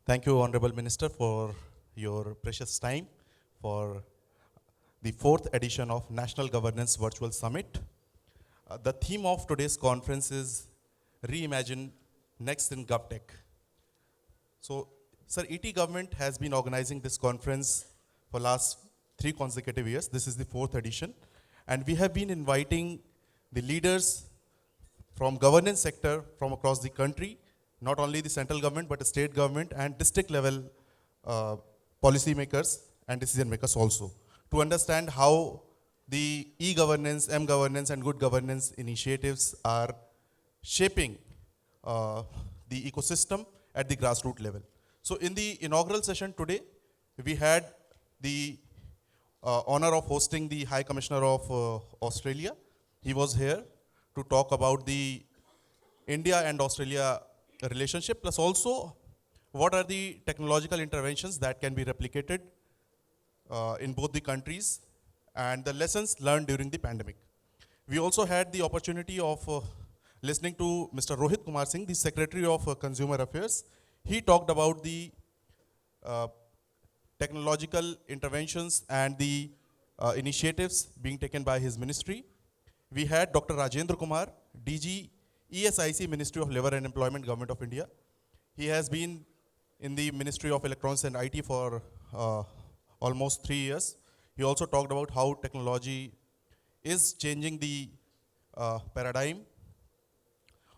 Thank you, Honorable Minister, for your precious time for the 4th edition of National Governance Virtual Summit. The theme of today's conference is Reimagine Next in GovTech. So, Sir, ETGovernment has been organizing this conference for last 3 consecutive years. This is the 4th edition. And we have been inviting the leaders from governance sector from across the country, not only the central government, but the state government and district level policy makers and decision makers also, to understand how the e-governance, m-governance and good governance initiatives are shaping the ecosystem at the grassroots level. So in the inaugural session today, we had the honor of hosting the High Commissioner of Australia. He was here to talk about the India and Australia relationship, plus also what are the technological interventions that can be replicated in both the countries and the lessons learned during the pandemic. We also had the opportunity of listening to Mr. Rohit Kumar Singh, the Secretary of Consumer Affairs. He talked about the technological interventions and the initiatives being taken by his ministry. We had Dr. Rajendra Kumar, DG ESIC, Ministry of Labour and Employment, Government of India. He has been in the Ministry of Electronics and IT for almost 3 years. He also talked about how technology is changing the paradigm.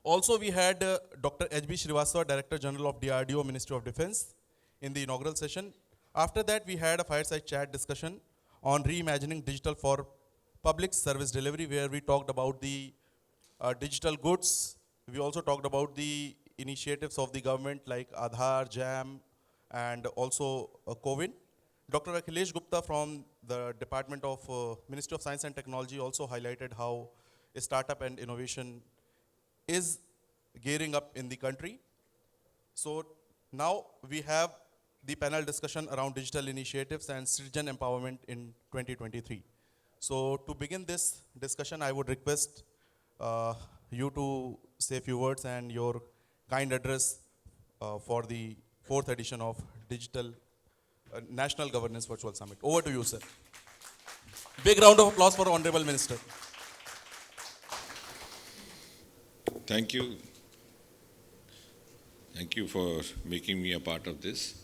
Also, we had Dr. H.B. Srivastava, Director General of DRDO, Ministry of Defense, in the inaugural session. After that, we had a fireside chat discussion on reimagining digital for public service delivery, where we talked about the digital goods. We also talked about the initiatives of the government like Aadhaar, JAM, and also COVID. Dr. Rakesh Gupta from the Department of Ministry of Science and Technology also highlighted how a startup and innovation is gearing up in the country. So now we have the panel discussion around digital initiatives and citizen empowerment in 2023. So to begin this discussion, I would request you to say a few words and your kind address for the 4th edition of Digital National Governance Virtual Summit. Over to you, sir. Big round of applause for Honorable Minister. Thank you. Thank you for making me a part of this.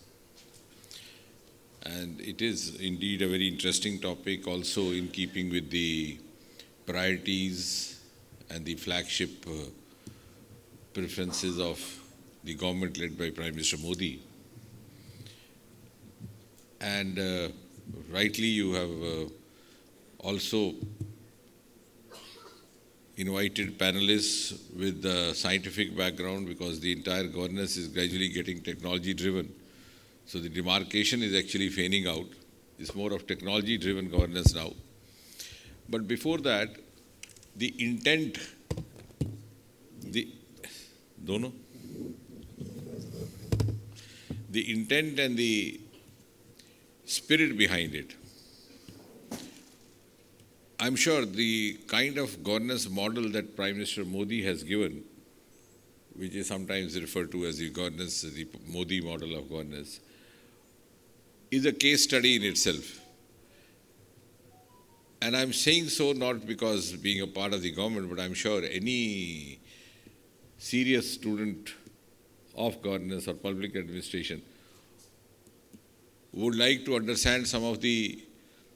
And it is indeed a very interesting topic, also in keeping with the priorities and the flagship preferences of the government led by Prime Minister Modi. And rightly, you have also invited panelists with the scientific background, because the entire governance is gradually getting technology driven. So the demarcation is actually fading out. It's more of technology driven governance now. But before that, the intent, the intent and the spirit behind it. I'm sure the kind of governance model that Prime Minister Modi has given, which is sometimes referred to as the governance, the Modi model of governance, is a case study in itself. And I'm saying so not because being a part of the government, but I'm sure any serious student of governance or public administration would like to understand some of the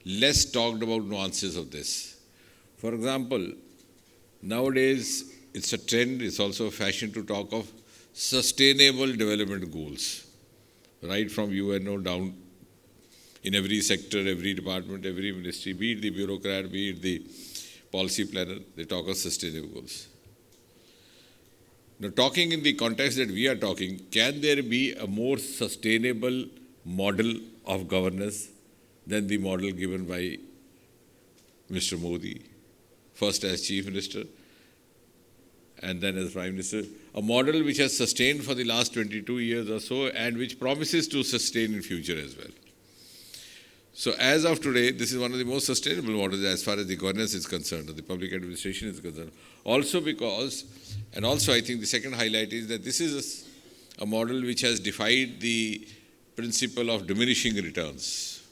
less talked about nuances of this. For example, nowadays it's a trend, it's also a fashion to talk of sustainable development goals, right from UNO down in every sector, every department, every ministry, be it the bureaucrat, be it the policy planner, they talk of sustainable goals. Now, talking in the context that we are talking, can there be a more sustainable model of governance than the model given by Mr. Modi, first as Chief Minister and then as Prime Minister? A model which has sustained for the last 22 years or so and which promises to sustain in future as well. So as of today, this is one of the most sustainable models as far as the governance is concerned, or the public administration is concerned. Also because, and also I think the second highlight is that this is a model which has defied the principle of diminishing returns.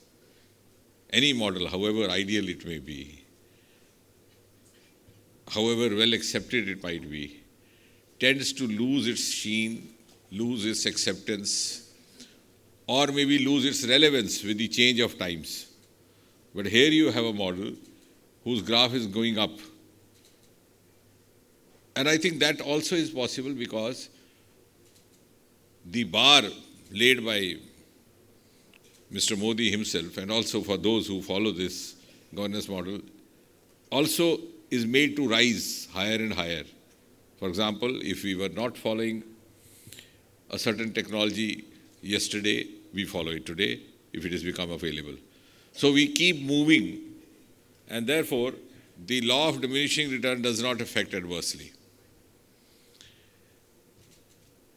Any model, however ideal it may be, however well accepted it might be, tends to lose its sheen, lose its acceptance, or maybe lose its relevance with the change of times. But here you have a model whose graph is going up. And I think that also is possible because the bar laid by Mr. Modi himself, and also for those who follow this governance model, also is made to rise higher and higher. For example, if we were not following a certain technology yesterday, we follow it today if it has become available. So we keep moving, and therefore the law of diminishing return does not affect adversely.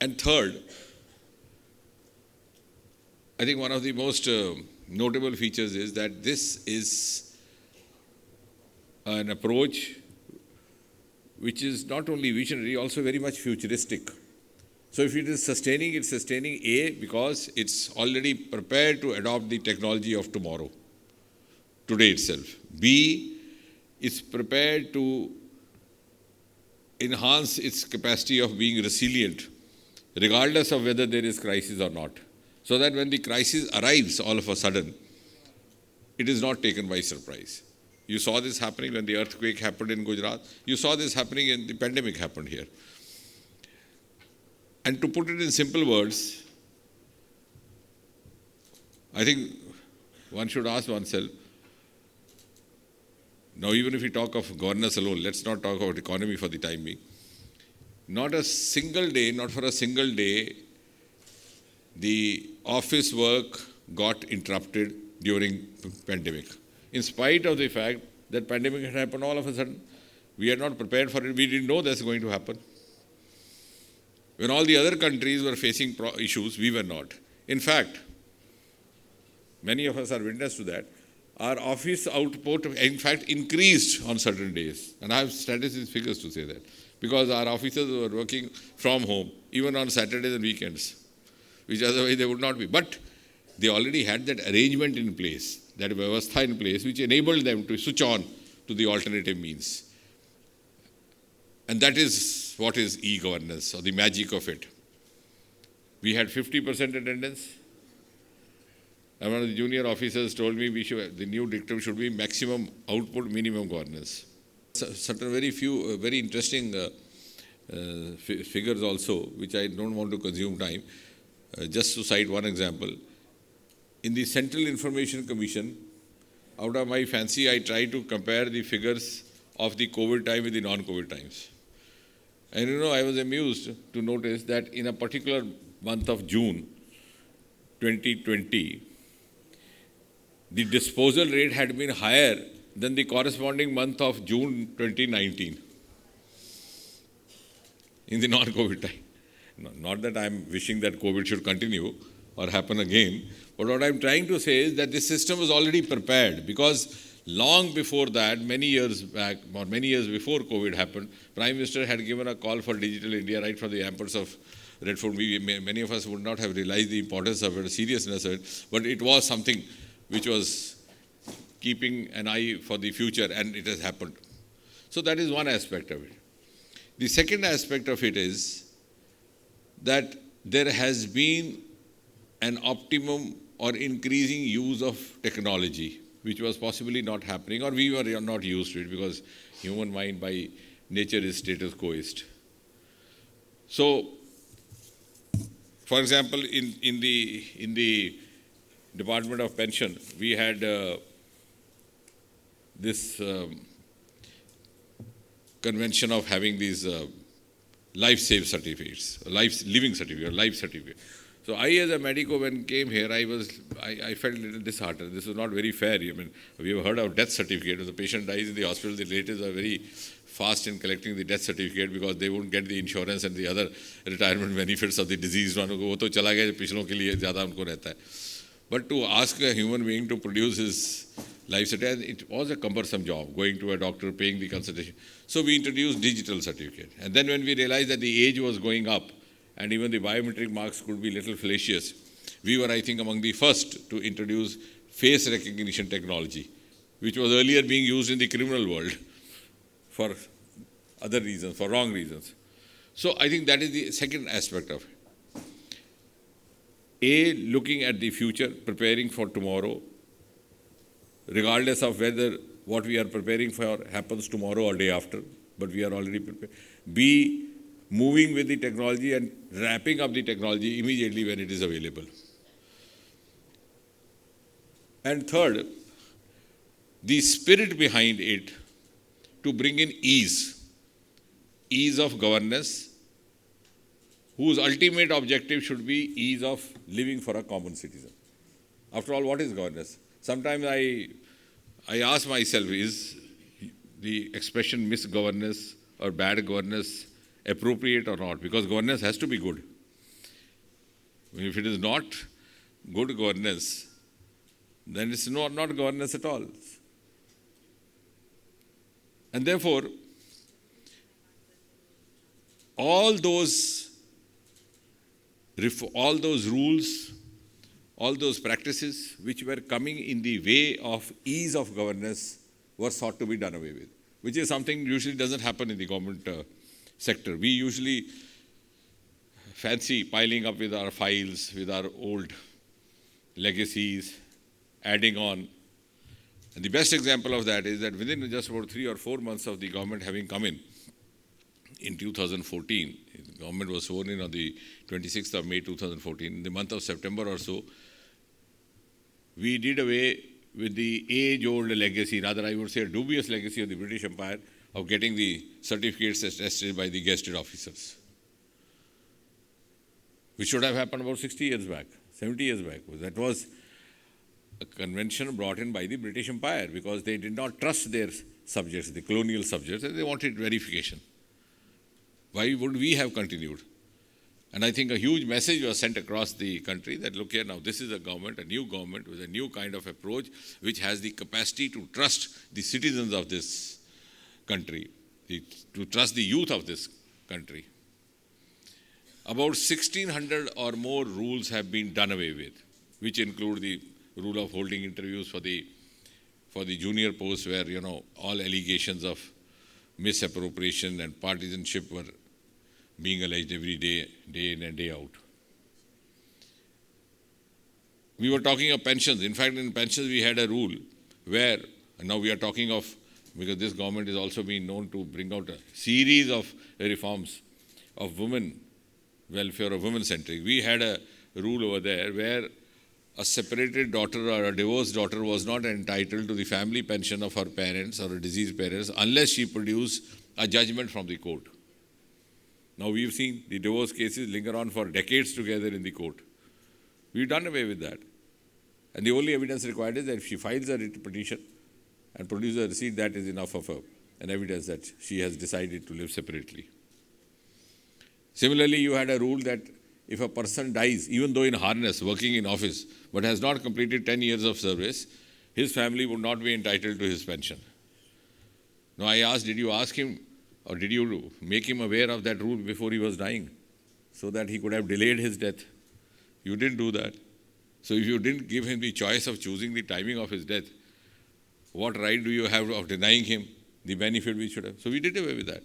And third, I think one of the most notable features is that this is an approach which is not only visionary, also very much futuristic. So if it is sustaining, it's sustaining A, because it's already prepared to adopt the technology of tomorrow, today itself. B, it's prepared to enhance its capacity of being resilient, regardless of whether there is crisis or not. So that when the crisis arrives all of a sudden, it is not taken by surprise. You saw this happening when the earthquake happened in Gujarat. You saw this happening when the pandemic happened here. And to put it in simple words, I think one should ask oneself, now even if we talk of governance alone, let's not talk about economy for the time being. Not a single day, not for a single day, the office work got interrupted during pandemic. In spite of the fact that pandemic had happened all of a sudden, we are not prepared for it. We didn't know that's going to happen. When all the other countries were facing issues, we were not. In fact, many of us are witness to that. Our office output, in fact, increased on certain days. And I have statistics figures to say that. Because our officers were working from home, even on Saturdays and weekends, which otherwise they would not be. But they already had that arrangement in place, that vyavastha in place, which enabled them to switch on to the alternative means. And that is what is e-governance, or the magic of it. We had 50% attendance. And one of the junior officers told me the new dictum should be maximum output, minimum governance. Certain very interesting figures also, which I don't want to consume time. Just to cite one example. In the Central Information Commission, out of my fancy, I tried to compare the figures of the COVID time with the non-COVID times. And I was amused to notice that in a particular month of June 2020, the disposal rate had been higher than the corresponding month of June 2019 in the non-COVID time. Not that I'm wishing that COVID should continue or happen again, but what I'm trying to say is that this system was already prepared, because long before that, many years back, or many years before COVID happened, Prime Minister had given a call for Digital India right from the ramparts of Red Fort. Many of us would not have realized the importance of it, the seriousness of it, but it was something which was keeping an eye for the future, and it has happened. So that is one aspect of it. The second aspect of it is that there has been an optimum or increasing use of technology, which was possibly not happening, or we were not used to it, because human mind by nature is status quoist. So, for example, in the Department of Pension, we had this convention of having these life-save certificates, life-living certificate, life certificate. So I, as a medico, when came here, I felt a little disheartened. This is not very fair. I mean, we have heard of death certificate. If the patient dies in the hospital, the relatives are very fast in collecting the death certificate, because they won't get the insurance and the other retirement benefits of the deceased one. वो तो चला गया, पिछलों के लिए ज़्यादा उनको रहता है. But to ask a human being to produce his life certificate, it was a cumbersome job, going to a doctor, paying the consultation. So we introduced digital certificate. And then when we realized that the age was going up, and even the biometric marks could be little fallacious. We were, I think, among the first to introduce face recognition technology, which was earlier being used in the criminal world for other reasons, for wrong reasons. So I think that is the second aspect of it. A, looking at the future, preparing for tomorrow, regardless of whether what we are preparing for happens tomorrow or day after, but we are already prepared. B, moving with the technology and wrapping up the technology immediately when it is available. And third, the spirit behind it to bring in ease of governance, whose ultimate objective should be ease of living for a common citizen. After all, what is governance? Sometimes I ask myself, is the expression misgovernance or bad governance appropriate or not? Because governance has to be good. If it is not good governance, then it's not governance at all. And therefore, all those rules, all those practices which were coming in the way of ease of governance were sought to be done away with, which is something usually doesn't happen in the government sector. We usually fancy piling up with our files, with our old legacies, adding on. And the best example of that is that within just about 3 or 4 months of the government having come in 2014, the government was sworn in on the 26th of May 2014, in the month of September or so, we did away with the age-old legacy, rather I would say a dubious legacy of the British Empire of getting the certificates attested by the gazetted officers, which should have happened about 60 years back, 70 years back. That was a convention brought in by the British Empire because they did not trust their subjects, the colonial subjects, and they wanted verification. Why would we have continued? And I think a huge message was sent across the country that, look here, now this is a government, a new government with a new kind of approach which has the capacity to trust the citizens of this country, to trust the youth of this country. About 1,600 or more rules have been done away with, which include the rule of holding interviews for the junior posts where, all allegations of misappropriation and partisanship were being alleged every day in and day out. We were talking of pensions. In fact, in pensions we had a rule where, and now we are talking of, because this government is also being known to bring out a series of reforms of women welfare, of women-centric. We had a rule over there where a separated daughter or a divorced daughter was not entitled to the family pension of her parents or her deceased parents unless she produced a judgment from the court. Now we've seen the divorce cases linger on for decades together in the court. We've done away with that. And the only evidence required is that if she files a writ petition and produces a receipt, that is enough of an evidence that she has decided to live separately. Similarly, you had a rule that if a person dies, even though in harness, working in office, but has not completed 10 years of service, his family would not be entitled to his pension. Now I asked, did you ask him or did you make him aware of that rule before he was dying so that he could have delayed his death? You didn't do that. So if you didn't give him the choice of choosing the timing of his death, what right do you have of denying him the benefit we should have? So we did away with that.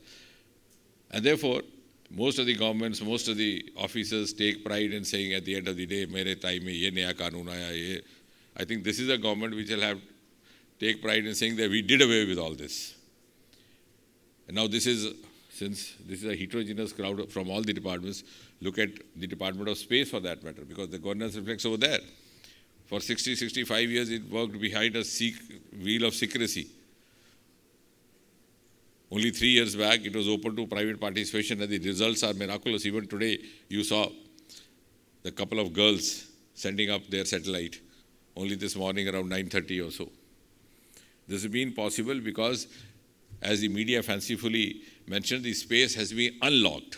And therefore, most of the governments, most of the officers take pride in saying at the end of the day, mere time mein ye naya kaanoon aaya, ye. I think this is a government which will have take pride in saying that we did away with all this. And now since this is a heterogeneous crowd from all the departments, look at the Department of Space for that matter, because the governance reflects over there. For 60, 65 years, it worked behind a wheel of secrecy. Only 3 years back, it was open to private participation, and the results are miraculous. Even today, you saw the couple of girls sending up their satellite, only this morning around 9:30 or so. This has been possible because, as the media fancifully mentioned, the space has been unlocked.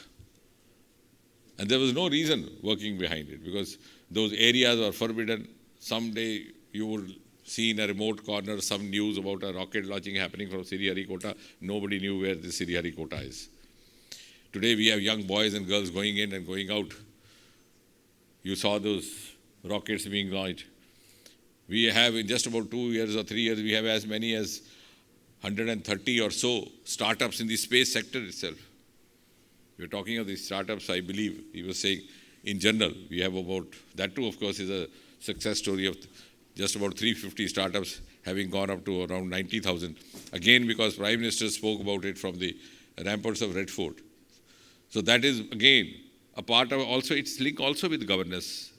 And there was no reason working behind it, because those areas were forbidden. Someday you would see in a remote corner some news about a rocket launching happening from Sriharikota. Nobody knew where the Sriharikota is. Today we have young boys and girls going in and going out. You saw those rockets being launched. We have in just about 2 years or 3 years, we have as many as 130 or so startups in the space sector itself. We're talking of these startups, I believe, he was saying, in general, we have about, that too, of course, is a success story of just about 350 startups having gone up to around 90,000. Again, because Prime Minister spoke about it from the ramparts of Red Fort. So that is, again, a part of also, it's linked also with governance.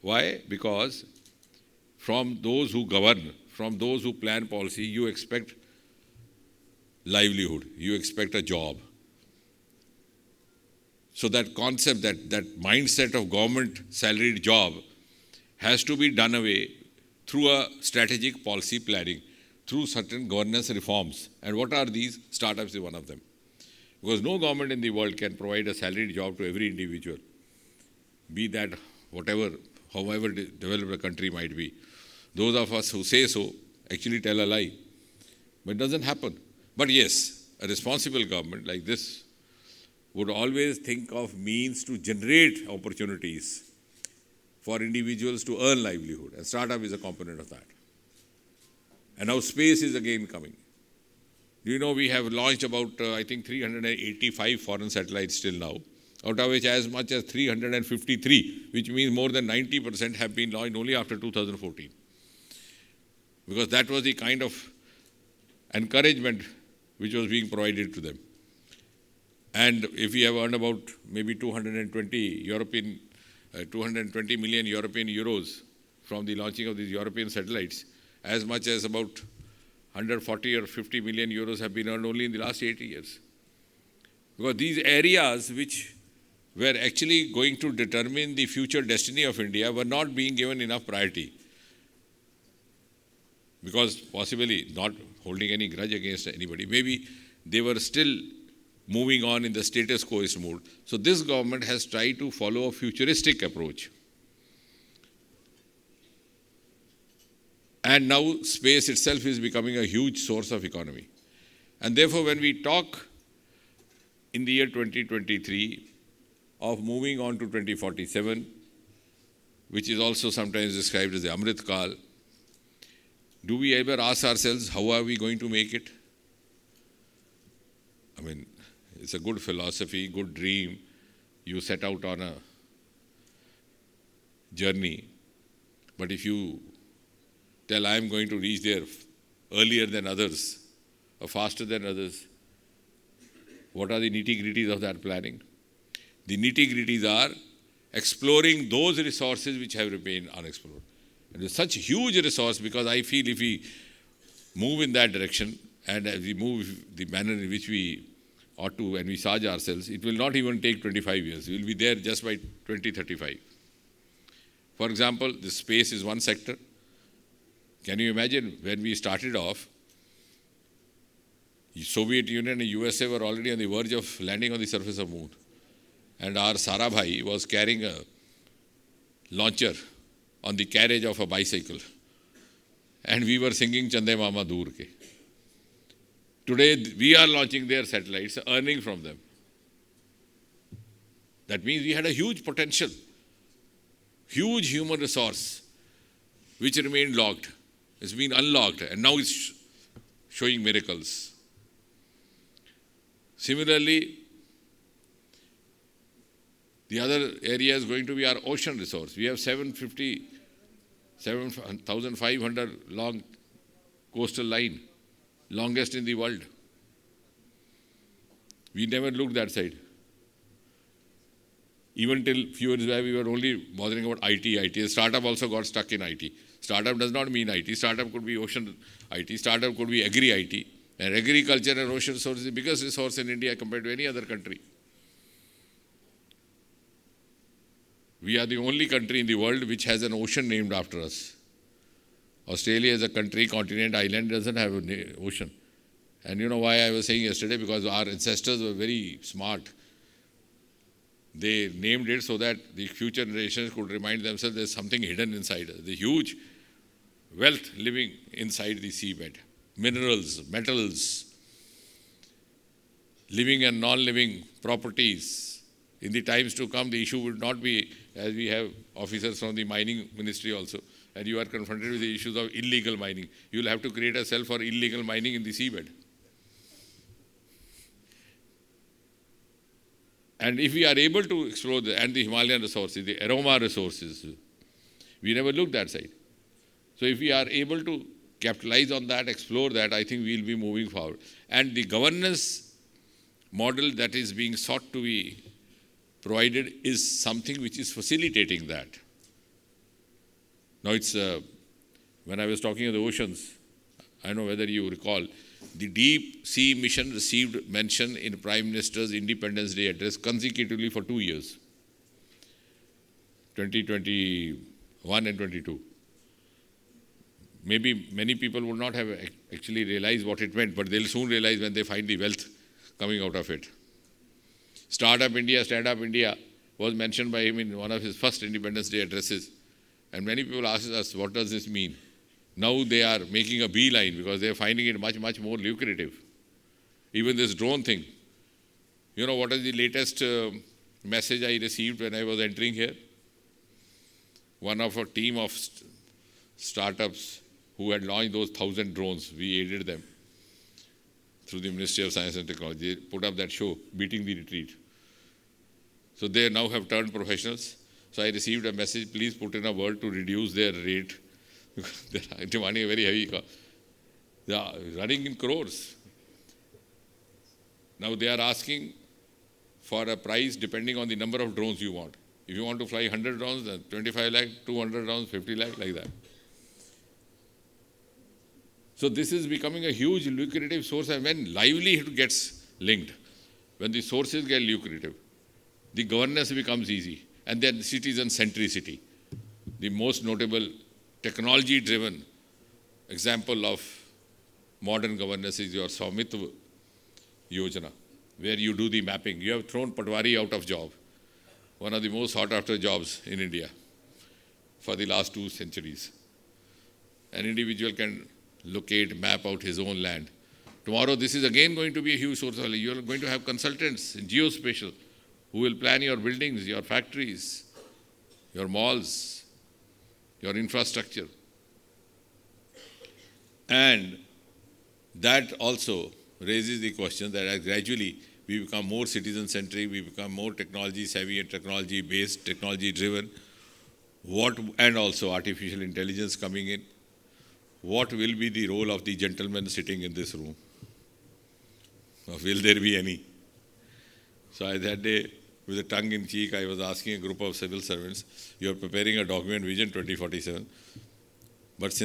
Why? Because from those who govern, from those who plan policy, you expect livelihood, you expect a job. So that concept, that mindset of government salaried job has to be done away through a strategic policy planning, through certain governance reforms. And what are these? Startups is one of them. Because no government in the world can provide a salaried job to every individual, be that whatever, however developed a country might be. Those of us who say so actually tell a lie. But it doesn't happen. But yes, a responsible government like this would always think of means to generate opportunities for individuals to earn livelihood. And startup is a component of that. And now space is again coming. Do you know we have launched about, I think, 385 foreign satellites till now, out of which as much as 353, which means more than 90% have been launched only after 2014. Because that was the kind of encouragement which was being provided to them. And if we have earned about maybe 220 million European euros from the launching of these European satellites, as much as about 140 or 50 million euros have been earned only in the last 8 years. Because these areas which were actually going to determine the future destiny of India were not being given enough priority. Because possibly not holding any grudge against anybody, maybe they were still moving on in the status quoist mode. So this government has tried to follow a futuristic approach. And now space itself is becoming a huge source of economy. And therefore, when we talk in the year 2023 of moving on to 2047, which is also sometimes described as the Amrit Kal, do we ever ask ourselves, how are we going to make it? I mean, it's a good philosophy, good dream. You set out on a journey. But if you tell, I am going to reach there earlier than others, or faster than others, what are the nitty-gritties of that planning? The nitty-gritties are exploring those resources which have remained unexplored. And it's such a huge resource, because I feel if we move in that direction and as we move the manner in which we ought to envisage ourselves, it will not even take 25 years. We will be there just by 2035. For example, the space is one sector. Can you imagine when we started off, the Soviet Union and USA were already on the verge of landing on the surface of the moon. And our Sarabhai was carrying a launcher on the carriage of a bicycle. And we were singing Chande Mama Dur Ke. Today, we are launching their satellites, earning from them. That means we had a huge potential, huge human resource, which remained locked. It's been unlocked, and now it's showing miracles. Similarly, the other area is going to be our ocean resource. We have 7,500 long coastal line, longest in the world. We never looked that side. Even till few years back, we were only bothering about IT. The startup also got stuck in IT. Startup does not mean IT. Startup could be ocean IT. Startup could be agri-IT. And agriculture and ocean resource is the biggest resource in India compared to any other country. We are the only country in the world which has an ocean named after us. Australia is a country, continent, island, doesn't have an ocean. And you know why I was saying yesterday? Because our ancestors were very smart. They named it so that the future generations could remind themselves there's something hidden inside, the huge wealth living inside the seabed. Minerals, metals. living and non-living properties. In the times to come, the issue would not be, as we have officers from the mining ministry also, and you are confronted with the issues of illegal mining. You will have to create a cell for illegal mining in the seabed. And if we are able to explore and the Himalayan resources, the aroma resources, we never looked that side. So if we are able to capitalize on that, explore that, I think we will be moving forward. And the governance model that is being sought to be provided is something which is facilitating that. Now it's, when I was talking of the oceans, I don't know whether you recall, the deep sea mission received mention in Prime Minister's Independence Day address consecutively for 2 years, 2021 and 22. Maybe many people would not have actually realized what it meant, but they'll soon realize when they find the wealth coming out of it. Startup India, Stand Up India was mentioned by him in one of his first Independence Day addresses. And many people ask us, what does this mean? Now they are making a beeline because they are finding it much, much more lucrative. Even this drone thing. You know what is the latest message I received when I was entering here? One of a team of startups who had launched those 1,000 drones, we aided them through the Ministry of Science and Technology. They put up that show, Beating the Retreat. So they now have turned professionals. So I received a message, please put in a word to reduce their rate. They are demanding a very heavy cost. They are running in crores. Now they are asking for a price depending on the number of drones you want. If you want to fly 100 drones, then 25 lakh, 200 drones, 50 lakh, like that. So this is becoming a huge lucrative source, and when livelihood gets linked, when the sources get lucrative, the governance becomes easy. And then citizen centricity. The most notable technology-driven example of modern governance is your Swamitva Yojana, where you do the mapping. You have thrown Patwari out of job, one of the most sought-after jobs in India for the last 2 centuries. An individual can locate, map out his own land. Tomorrow, this is again going to be a huge source of value. You are going to have consultants in geospatial who will plan your buildings, your factories, your malls, your infrastructure. And that also raises the question that as gradually we become more citizen-centric, we become more technology-savvy and technology-based, technology-driven, and also artificial intelligence coming in, what will be the role of the gentleman sitting in this room? Or will there be any? So that day, with a tongue in cheek, I was asking a group of civil servants, you are preparing a document, Vision 2047, but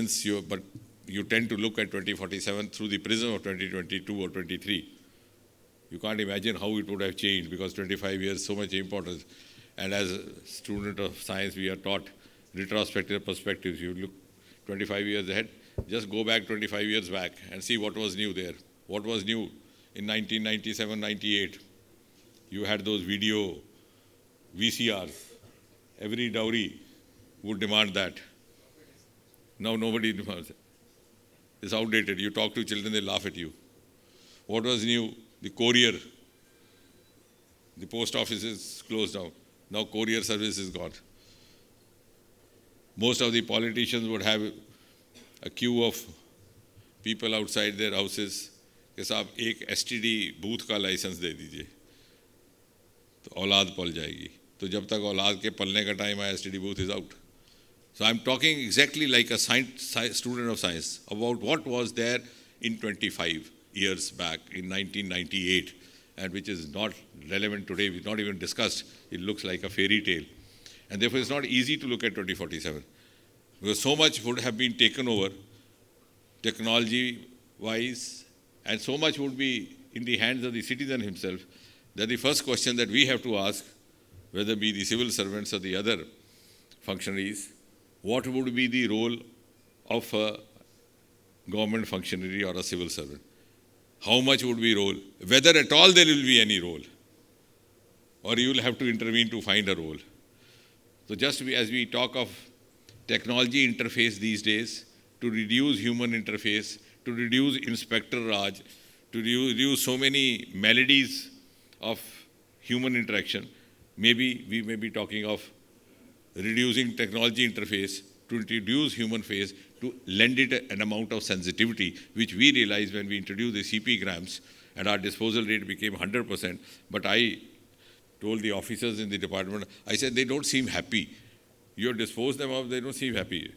you tend to look at 2047 through the prism of 2022 or 23. You can't imagine how it would have changed because 25 years, so much importance. And as a student of science, we are taught retrospective perspectives. You look 25 years ahead, just go back 25 years back and see what was new there. What was new in 1997, 98? You had those video VCRs. Every dowry would demand that. Now nobody demands it. It's outdated. You talk to children, they laugh at you. What was new? The courier. The post office is closed down. Now courier service is gone. Most of the politicians would have a queue of people outside their houses. कि साहब एक STD booth का licence दे दीजिए तो औलाद पल जाएगी तो जब तक औलाद के पलने का टाइम आया STD booth is out. So I'm talking exactly like a student of science about what was there in 25 years back in 1998 and which is not relevant today, we've not even discussed. It looks like a fairy tale. And therefore it's not easy to look at 2047 because so much would have been taken over technology-wise and so much would be in the hands of the citizen himself that the first question that we have to ask, whether be the civil servants or the other functionaries, what would be the role of a government functionary or a civil servant? How much would be role? Whether at all there will be any role, or you will have to intervene to find a role. So just as we talk of technology interface these days, to reduce human interface, to reduce Inspector Raj, to reduce so many maladies of human interaction. Maybe we may be talking of reducing technology interface to introduce human face, to lend it an amount of sensitivity, which we realized when we introduced the CP grams and our disposal rate became 100%. But I told the officers in the department, I said, they don't seem happy. You dispose them of, they don't seem happy.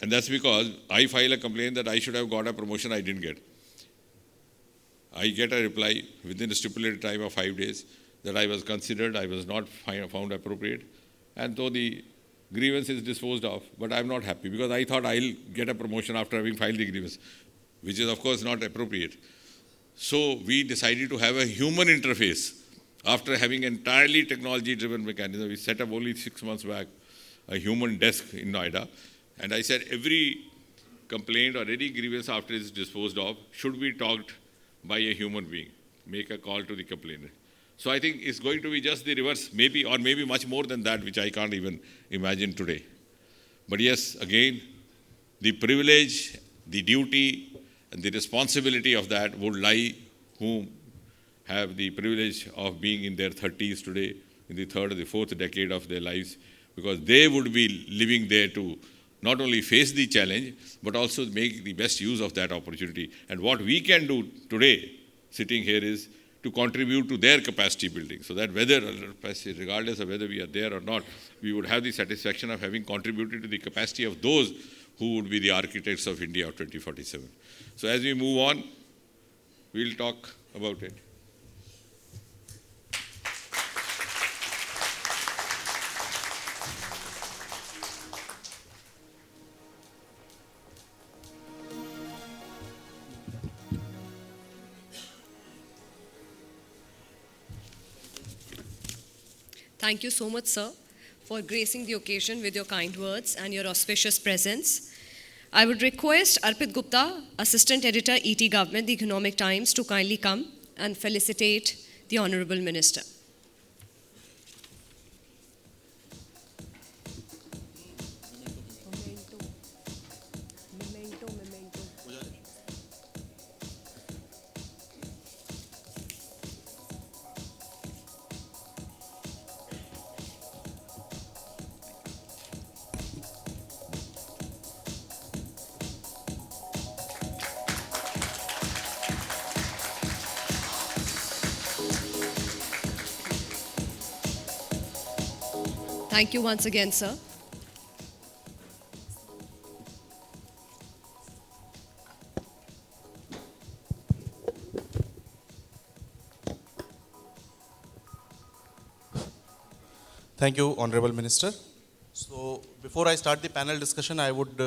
And that's because I file a complaint that I should have got a promotion I didn't get. I get a reply within a stipulated time of 5 days that I was considered, I was not found appropriate. And though the grievance is disposed of, but I'm not happy because I thought I'll get a promotion after having filed the grievance, which is of course not appropriate. So we decided to have a human interface. After having entirely technology-driven mechanism, we set up only 6 months back a human desk in Noida. And I said every complaint or any grievance after it's disposed of should be talked by a human being. Make a call to the complainant. So I think it's going to be just the reverse, maybe, or maybe much more than that, which I can't even imagine today. But yes, again, the privilege, the duty, and the responsibility of that would lie whom have the privilege of being in their 30s today, in the third or the fourth decade of their lives, because they would be living there to not only face the challenge, but also make the best use of that opportunity. And what we can do today, sitting here, is to contribute to their capacity building, so that whether, regardless of whether we are there or not, we would have the satisfaction of having contributed to the capacity of those who would be the architects of India of 2047. So as we move on, we'll talk about it. Thank you so much, sir, for gracing the occasion with your kind words and your auspicious presence. I would request Arpit Gupta, Assistant Editor, ETGovernment, The Economic Times, to kindly come and felicitate the Honorable Minister. Thank you once again, sir. Thank you, Honorable Minister. So before I start the panel discussion, I would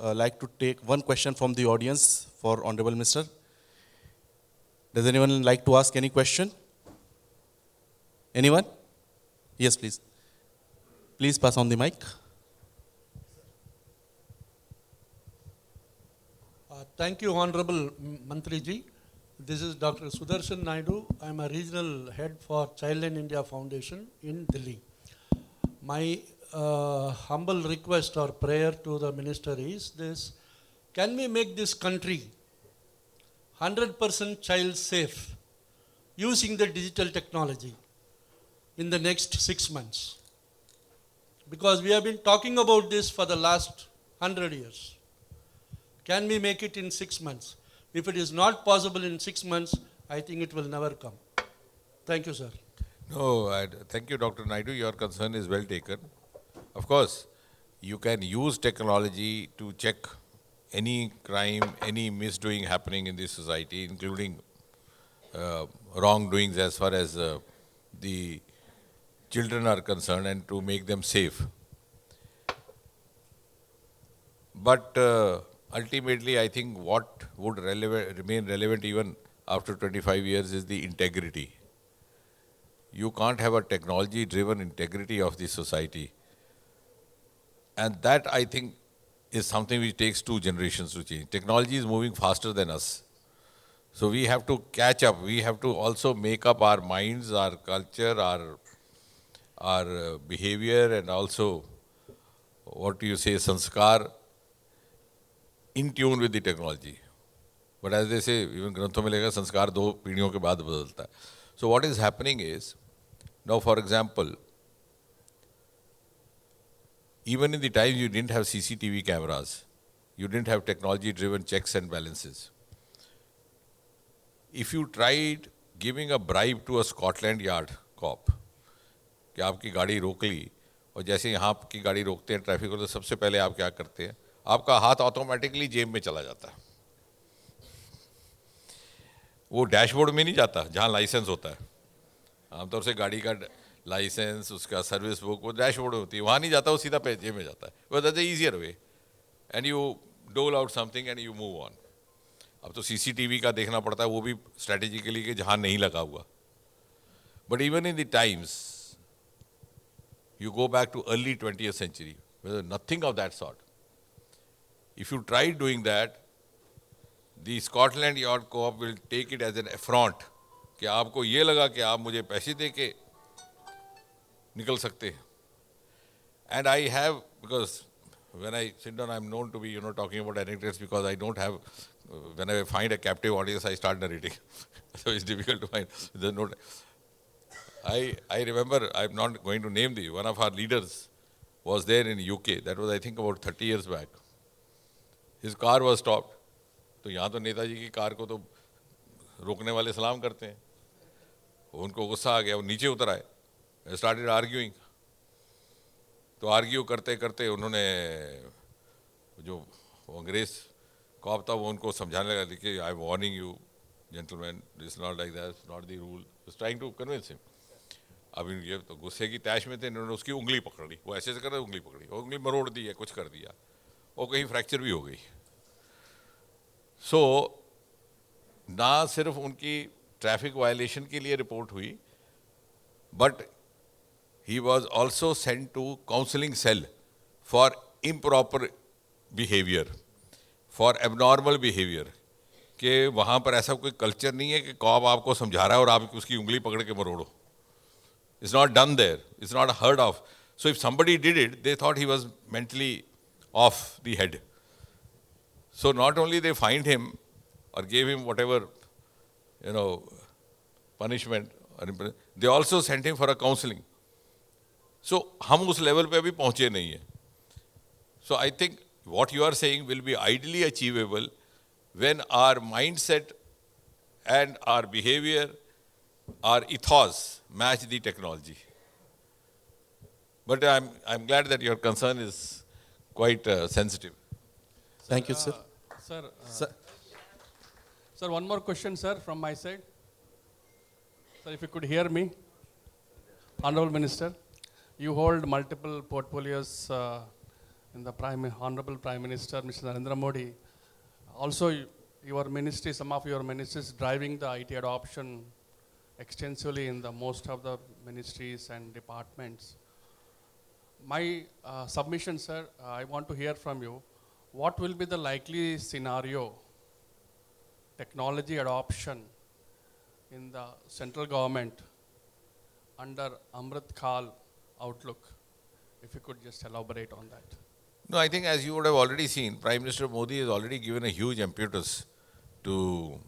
like to take one question from the audience for Honorable Minister. Does anyone like to ask any question? Anyone? Yes, please. Please pass on the mic. Thank you, Honorable Mantriji. This is Dr. Sudarshan Naidu. I am a regional head for Childline India Foundation in Delhi. My humble request or prayer to the minister is this: can we make this country 100% child safe using the digital technology in the next 6 months? Because we have been talking about this for the last 100 years. Can we make it in 6 months? If it is not possible in 6 months, I think it will never come. Thank you, sir. No, thank you, Dr. Naidu. Your concern is well taken. Of course, you can use technology to check any crime, any misdoing happening in this society, including wrongdoings as far as the children are concerned, and to make them safe. But ultimately, I think what would remain relevant even after 25 years is the integrity. You can't have a technology-driven integrity of the society. And that, I think, is something which takes 2 generations to change. Technology is moving faster than us. So we have to catch up. We have to also make up our minds, our culture, our behavior, and also, what do you say, sanskar, in tune with the technology. But as they say, even ग्रंथों में लिखा संस्कार 2 पीढ़ियों के बाद बदलता है. So what is happening is, now for example, even in the times you didn't have CCTV cameras, you didn't have technology-driven checks and balances. If you tried giving a bribe to a Scotland Yard cop, कि आपकी गाड़ी रोक ली और जैसे यहाँ आपकी गाड़ी रोकते हैं ट्रैफिक को, तो सबसे पहले आप क्या करते हैं, आपका हाथ ऑटोमेटिकली जेब में चला जाता है. वो डैशबोर्ड में नहीं जाता जहाँ लाइसेंस होता है. आमतौर से गाड़ी का लाइसेंस, उसका सर्विस बुक, वो डैशबोर्ड होती है, वहाँ नहीं जाता, वो सीधा जेब में जाता है. वो that's the easier way and you dole out something and you move on. अब तो सीसीटीवी का देखना पड़ता है, वो भी स्ट्रेटेजिकली कि जहाँ नहीं लगा हुआ. But even in the times you go back to early 20th century, where nothing of that sort. If you try doing that, the Scotland Yard Co-op will take it as an affront कि आपको ये लगा कि आप मुझे पैसे दे के निकल सकते हैं. And I have, because when I sit down, I'm known to be, talking about anecdotes because I don't have, when I find a captive audience, I start narrating. So it's difficult to find. There's no. I remember, I'm not going to name one of our leaders was there in UK. That was, I think, about 30 years back. His car was stopped. तो यहाँ तो नेताजी की car को तो रोकने वाले सलाम करते हैं. उनको गुस्सा आ गया, वो नीचे उतर आए. Started arguing. तो आर्ग्यू करते करते उन्होंने जो अंग्रेज कॉप था वो उनको समझाने लगा कि I am warning you gentleman, it's not like that, not the rule. Was trying to convince him. अब ये तो गुस्से की तैश में थे, इन्होंने उसकी उंगली पकड़ ली. वो ऐसे कर रहे, उंगली पकड़ी, वो उंगली मरोड़ दी है, कुछ कर दिया, और कहीं फ्रैक्चर भी हो गई. सो ना सिर्फ उनकी ट्रैफिक वायलेशन के लिए रिपोर्ट हुई, but he was also sent to counseling cell for improper behavior, for abnormal behavior. कि वहाँ पर ऐसा कोई कल्चर नहीं है कि कॉप आपको समझा रहा है और आप उसकी उंगली पकड़ के मरोड़ो. It's not done there. It's not heard of. So if somebody did it, they thought he was mentally off the head. So not only they fined him or gave him whatever, punishment, they also sent him for a counseling. So हम उस level पे अभी पहुंचे नहीं हैं. So I think what you are saying will be ideally achievable when our mindset and our behavior, our ethos match the technology. But I'm glad that your concern is quite sensitive. Thank you, sir. Sir, one more question, sir, from my side. Sir, if you could hear me. Honorable Minister, you hold multiple portfolios in the Honorable Prime Minister, Mr. Narendra Modi. Also, your ministry, some of your ministries driving the IT adoption extensively in the most of the ministries and departments. My submission, sir, I want to hear from you. What will be the likely scenario, technology adoption in the central government under Amrit Kal outlook? If you could just elaborate on that. No, I think as you would have already seen, Prime Minister Modi has already given a huge impetus to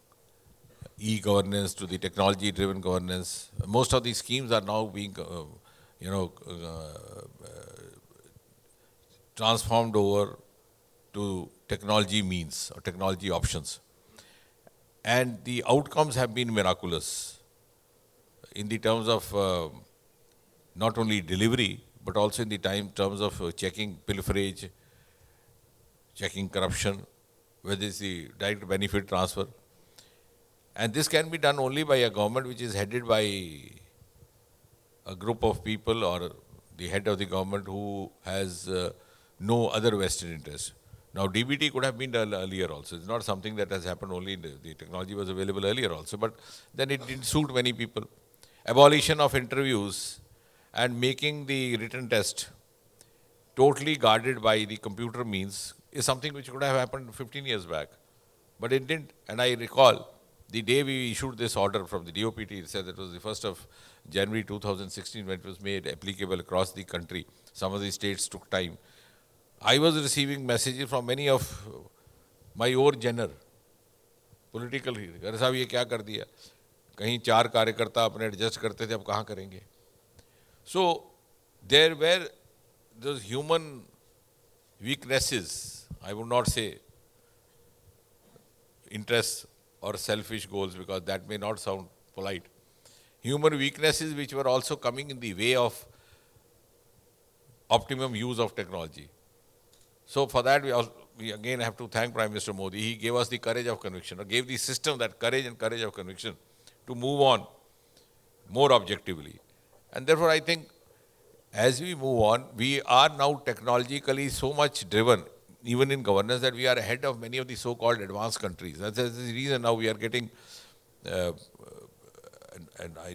e-governance, to the technology-driven governance. Most of these schemes are now being, transformed over to technology means or technology options. And the outcomes have been miraculous in the terms of not only delivery, but also in the terms of checking pilferage, checking corruption, whether it's the direct benefit transfer. And this can be done only by a government which is headed by a group of people or the head of the government who has no other vested interest. Now, DBT could have been done earlier also. It's not something that has happened only, the technology was available earlier also, but then it didn't suit many people. Abolition of interviews and making the written test totally guarded by the computer means is something which could have happened 15 years back. But it didn't. And I recall the day we issued this order from the DoPT, it said it was the 1st of January 2016 when it was made applicable across the country. Some of the states took time. I was receiving messages from many of my own genre political ही, अरे साहब ये क्या कर दिया, कहीं 4 कार्यकर्ता अपने एडजस्ट करते थे, अब कहाँ करेंगे. So there were those human weaknesses, I would not say interests or selfish goals because that may not sound polite. Human weaknesses which were also coming in the way of optimum use of technology. So for that we again have to thank Prime Minister Modi. He gave us the courage of conviction, or gave the system that courage and courage of conviction to move on more objectively. And therefore I think as we move on, we are now technologically so much driven, even in governance, that we are ahead of many of the so-called advanced countries. That's the reason now we are getting,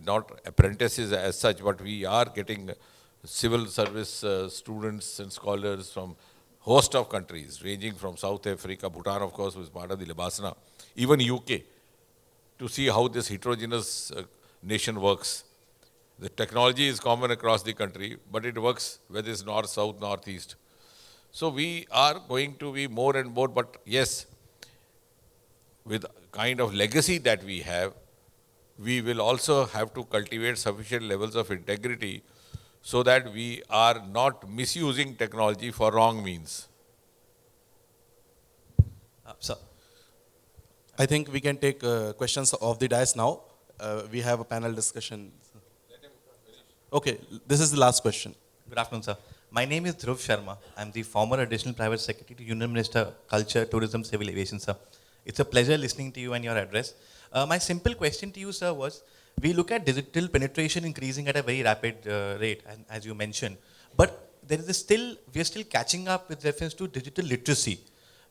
not apprentices as such, but we are getting civil service students and scholars from host of countries, ranging from South Africa, Bhutan, of course, who is part of the Labasana, even UK, to see how this heterogeneous nation works. The technology is common across the country, but it works whether it's north, south, northeast. So we are going to be more and more, but yes, with kind of legacy that we have, we will also have to cultivate sufficient levels of integrity so that we are not misusing technology for wrong means. Sir, I think we can take questions of the dais now. We have a panel discussion. Okay, this is the last question. Good afternoon, sir. My name is Dhruv Sharma. I'm the former Additional Private Secretary to Union Minister, Culture, Tourism, Civil Aviation, sir. It's a pleasure listening to you and your address. My simple question to you, sir, was, we look at digital penetration increasing at a very rapid rate, as you mentioned, but there is we are still catching up with reference to digital literacy.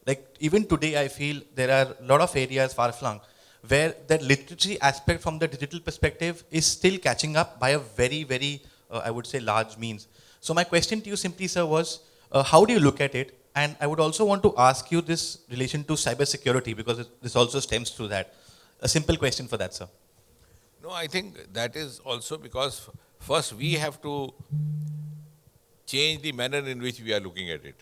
Like even today, I feel there are a lot of areas far-flung where that literacy aspect from the digital perspective is still catching up by a very, very, I would say, large means. So my question to you simply, sir, was, how do you look at it? And I would also want to ask you this relation to cybersecurity, because this also stems through that. A simple question for that, sir. No, I think that is also because first we have to change the manner in which we are looking at it.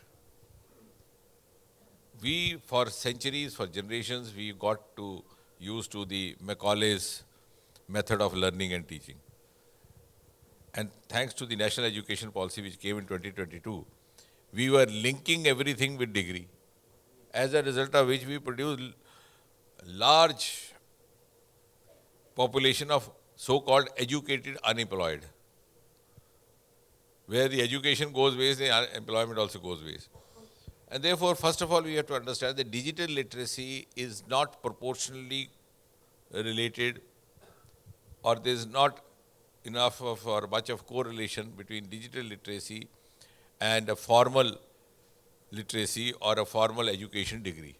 We, for centuries, for generations, we got used to the Macaulay's method of learning and teaching. And thanks to the national education policy which came in 2022, we were linking everything with degree, as a result of which we produced large population of so-called educated unemployed. Where the education goes waste, the employment also goes waste. And therefore, first of all, we have to understand that digital literacy is not proportionally related, or there is not enough of or much of correlation between digital literacy and a formal literacy or a formal education degree.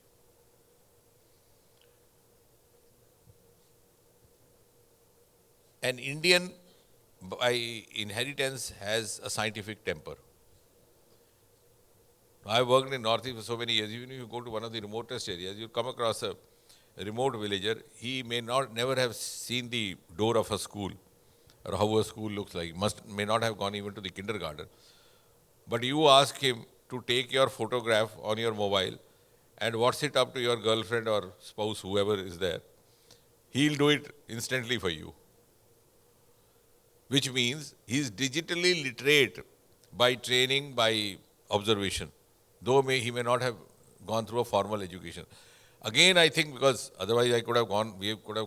An Indian, by inheritance, has a scientific temper. I worked in Northeast for so many years. Even if you go to one of the remotest areas, you come across a remote villager. He may never have seen the door of a school or how a school looks like. May not have gone even to the kindergarten. But you ask him to take your photograph on your mobile and WhatsApp it up to your girlfriend or spouse, whoever is there. He'll do it instantly for you. Which means he's digitally literate by training, by observation, though he may not have gone through a formal education. Again, I think because otherwise we could have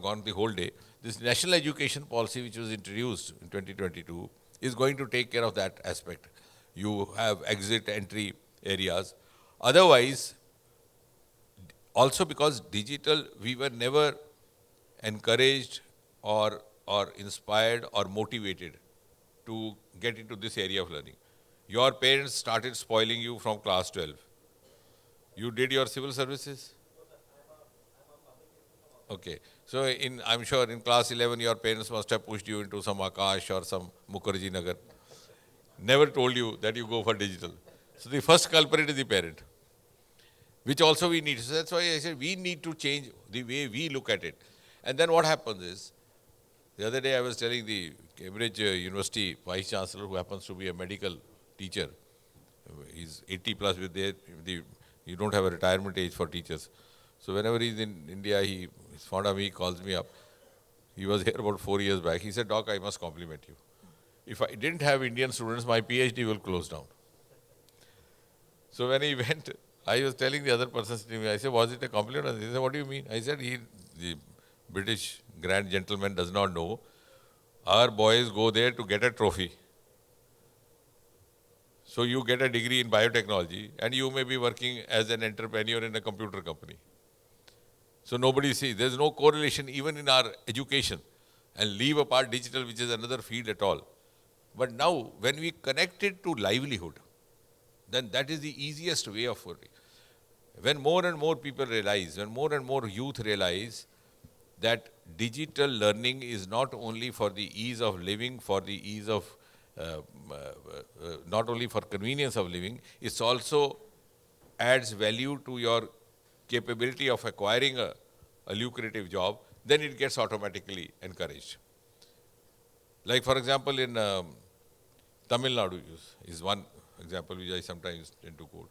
gone the whole day. This national education policy which was introduced in 2022 is going to take care of that aspect. You have exit, entry areas. Otherwise, also because digital, we were never encouraged or inspired or motivated to get into this area of learning. Your parents started spoiling you from class 12. You did your civil services? Okay. So I'm sure in class 11, your parents must have pushed you into some Akash or some Mukherjee Nagar. Never told you that you go for digital. So the first culprit is the parent, which also we need. So that's why I said we need to change the way we look at it. And then what happens is, the other day I was telling the Cambridge University Vice Chancellor, who happens to be a medical teacher, he's 80 plus, you don't have a retirement age for teachers. So whenever he's in India, he he's fond of me, he calls me up. He was here about 4 years back. He said, Doc, I must compliment you. If I didn't have Indian students, my PhD will close down. So when he went, I was telling the other person sitting me, I said, was it a compliment? He said, what do you mean? I said, the British grand gentleman does not know. Our boys go there to get a trophy. So you get a degree in biotechnology and you may be working as an entrepreneur in a computer company. So nobody sees, there's no correlation even in our education, and leave apart digital, which is another field at all. But now, when we connect it to livelihood, then that is the easiest way of working. When more and more people realize, when more and more youth realize that digital learning is not only for the ease of living, for the ease of, not only for convenience of living, it's also adds value to your capability of acquiring a lucrative job, then it gets automatically encouraged. Like for example, in Tamil Nadu is one example which I sometimes tend to quote.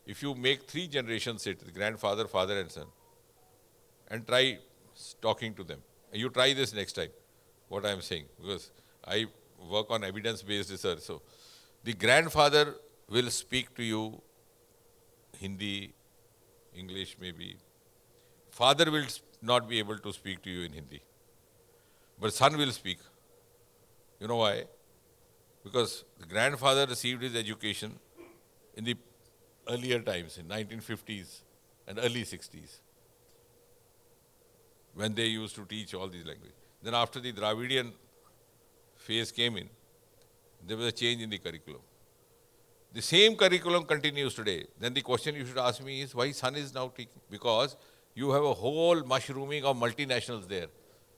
If you make 3 generations sit, the grandfather, father and son, and try talking to them. You try this next time, what I am saying, because I work on evidence-based research. So the grandfather will speak to you Hindi, English maybe. Father will not be able to speak to you in Hindi. But son will speak. You know why? Because the grandfather received his education in the earlier times, in 1950s and early 60s, when they used to teach all these languages. Then after the Dravidian phase came in, there was a change in the curriculum. The same curriculum continues today. Then the question you should ask me is, why son is now teaching? Because you have a whole mushrooming of multinationals there.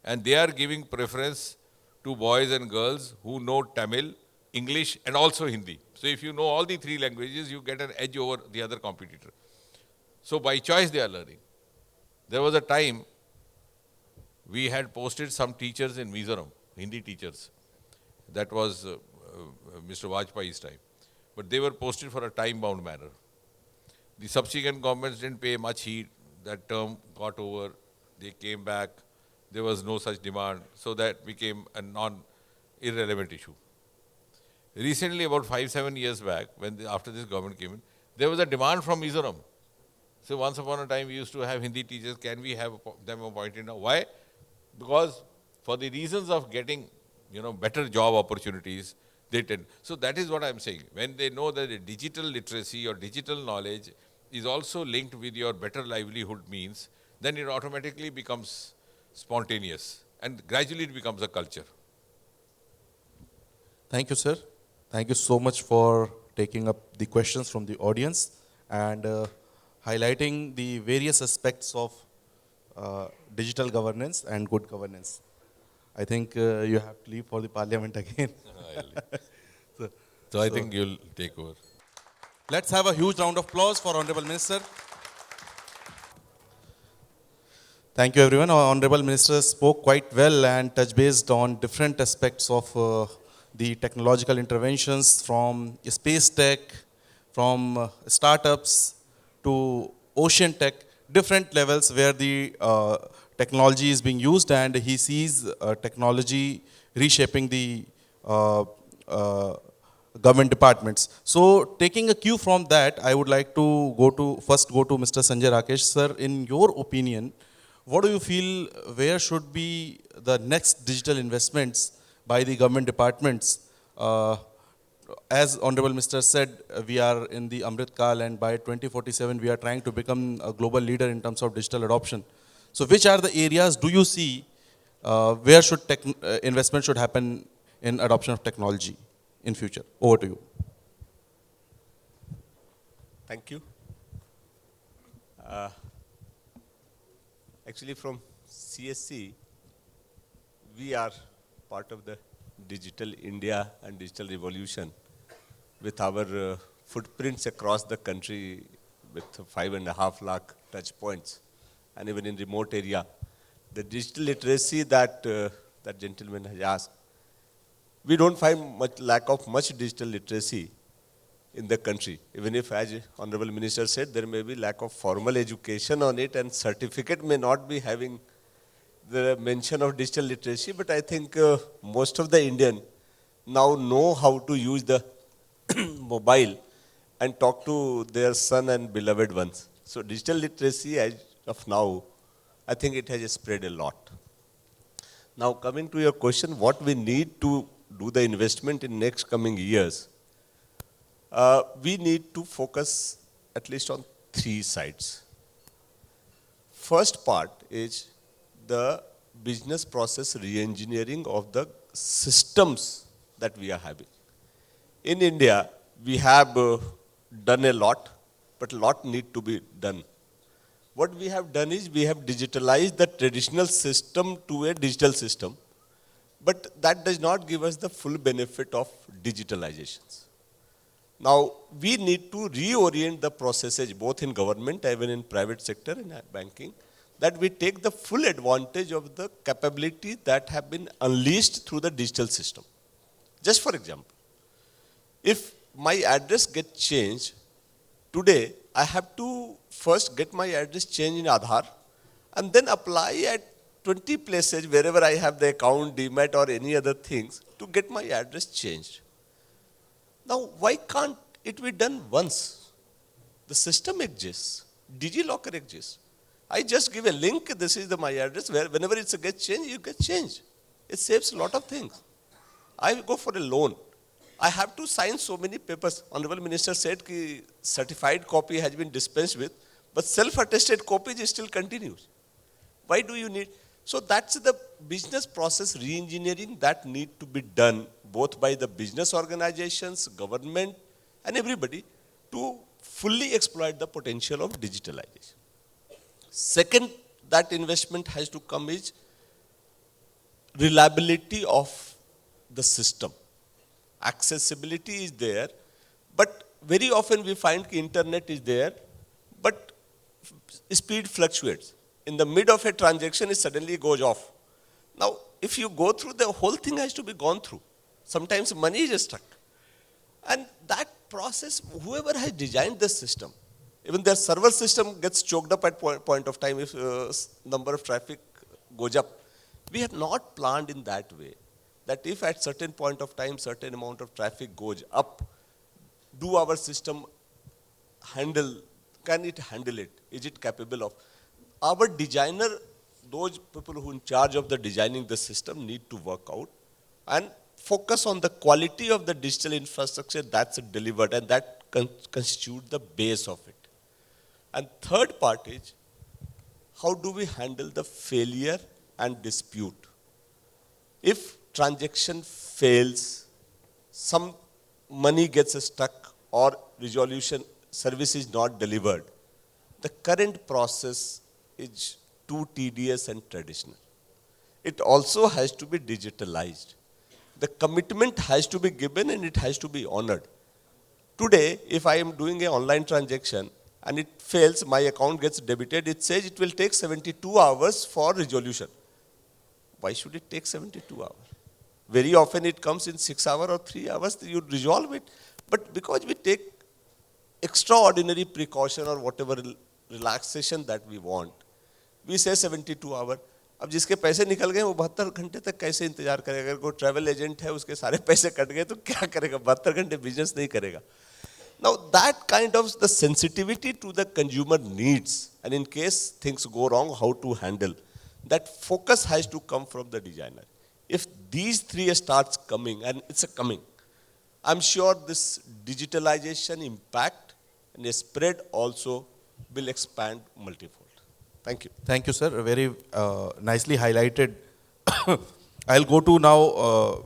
And they are giving preference to boys and girls who know Tamil, English and also Hindi. So if you know all the 3 languages, you get an edge over the other competitor. So by choice they are learning. There was a time we had posted some teachers in Mizoram, Hindi teachers. That was Mr. Vajpayee's time. But they were posted for a time-bound manner. The subsequent governments didn't pay much heed. That term got over. They came back. There was no such demand. So that became a irrelevant issue. Recently, about 5-7 years back, after this government came in, there was a demand from Mizoram. So once upon a time, we used to have Hindi teachers. Can we have them appointed now? Why? Because for the reasons of getting, better job opportunities, they tend. So that is what I'm saying. When they know that the digital literacy or digital knowledge is also linked with your better livelihood means, then it automatically becomes spontaneous and gradually it becomes a culture. Thank you, sir. Thank you so much for taking up the questions from the audience and highlighting the various aspects of digital governance and good governance. I think you have to leave for the parliament again. So I think you'll take over. Let's have a huge round of applause for Honorable Minister. Thank you, everyone. Our Honorable Minister spoke quite well and touched based on different aspects of the technological interventions from space tech, from startups to ocean tech, different levels where the technology is being used, and he sees technology reshaping the government departments. So taking a cue from that, I would like to first go to Mr. Sanjay Rakesh. Sir, in your opinion, what do you feel, where should be the next digital investments by the government departments? As Honorable Minister said, we are in the Amrit Kal, and by 2047 we are trying to become a global leader in terms of digital adoption. So which are the areas do you see where should investment should happen in adoption of technology in future? Over to you. Thank you. Actually, from CSC, we are part of the Digital India and Digital Revolution with our footprints across the country with 5.5 lakh touch points, and even in remote area. The digital literacy that that gentleman has asked, we don't find much lack of much digital literacy in the country. Even if, as Honorable Minister said, there may be lack of formal education on it and certificate may not be having the mention of digital literacy, but I think most of the Indian now know how to use the mobile and talk to their son and beloved ones. So digital literacy as of now, I think it has spread a lot. Now coming to your question, what we need to do the investment in next coming years, we need to focus at least on 3 sides. First part is the business process re-engineering of the systems that we are having. In India, we have done a lot, but a lot need to be done. What we have done is we have digitalized the traditional system to a digital system, but that does not give us the full benefit of digitalizations. Now, we need to reorient the processes both in government, even in private sector, in banking, that we take the full advantage of the capability that have been unleashed through the digital system. Just for example, if my address gets changed, today I have to first get my address changed in Aadhaar and then apply at 20 places wherever I have the account, DMAT or any other things to get my address changed. Now, why can't it be done once? The system exists. DigiLocker exists. I just give a link, this is my address, where whenever it's a get changed, you get changed. It saves a lot of things. I go for a loan. I have to sign so many papers. Honorable Minister said that certified copy has been dispensed with, but self-attested copy still continues. Why do you need? So that's the business process re-engineering that need to be done both by the business organizations, government and everybody to fully exploit the potential of digitalization. Second, that investment has to come is reliability of the system. Accessibility is there, but very often we find the internet is there, but speed fluctuates. In the mid of a transaction, it suddenly goes off. Now, if you go through, the whole thing has to be gone through. Sometimes money is stuck. And that process, whoever has designed the system, even their server system gets choked up at point of time if number of traffic goes up. We have not planned in that way, that if at certain point of time, certain amount of traffic goes up, do our system handle, can it handle it? Is it capable of? Our designer, those people who are in charge of the designing the system need to work out and focus on the quality of the digital infrastructure that's delivered, and that constitutes the base of it. And third part is, how do we handle the failure and dispute? If transaction fails, some money gets stuck or resolution service is not delivered, the current process is too tedious and traditional. It also has to be digitalized. The commitment has to be given and it has to be honored. Today, if I am doing an online transaction and it fails, my account gets debited, it says it will take 72 hours for resolution. Why should it take 72 hours? Very often it comes in 6 hours or 3 hours, you resolve it. But because we take extraordinary precaution or whatever relaxation that we want, we say 72 hours. अब जिसके पैसे निकल गए वो 72 घंटे तक कैसे इंतजार करेगा? अगर कोई ट्रैवल एजेंट है उसके सारे पैसे कट गए तो क्या करेगा? 72 घंटे बिजनेस नहीं करेगा. Now that kind of the sensitivity to the consumer needs, and in case things go wrong, how to handle, that focus has to come from the designer. If these 3 starts coming, and it's a coming, I'm sure this digitalization impact and the spread also will expand multifold. Thank you. Thank you, sir. Very nicely highlighted. I'll go to now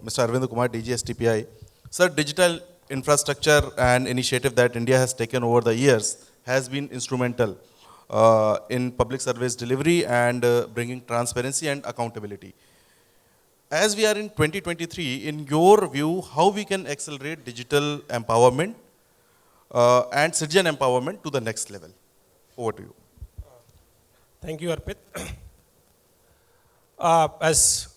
Mr. Arvind Kumar, DG STPI. Sir, digital infrastructure and initiative that India has taken over the years has been instrumental in public service delivery and bringing transparency and accountability. As we are in 2023, in your view, how we can accelerate digital empowerment and citizen empowerment to the next level? Over to you. Thank you, Arpit. As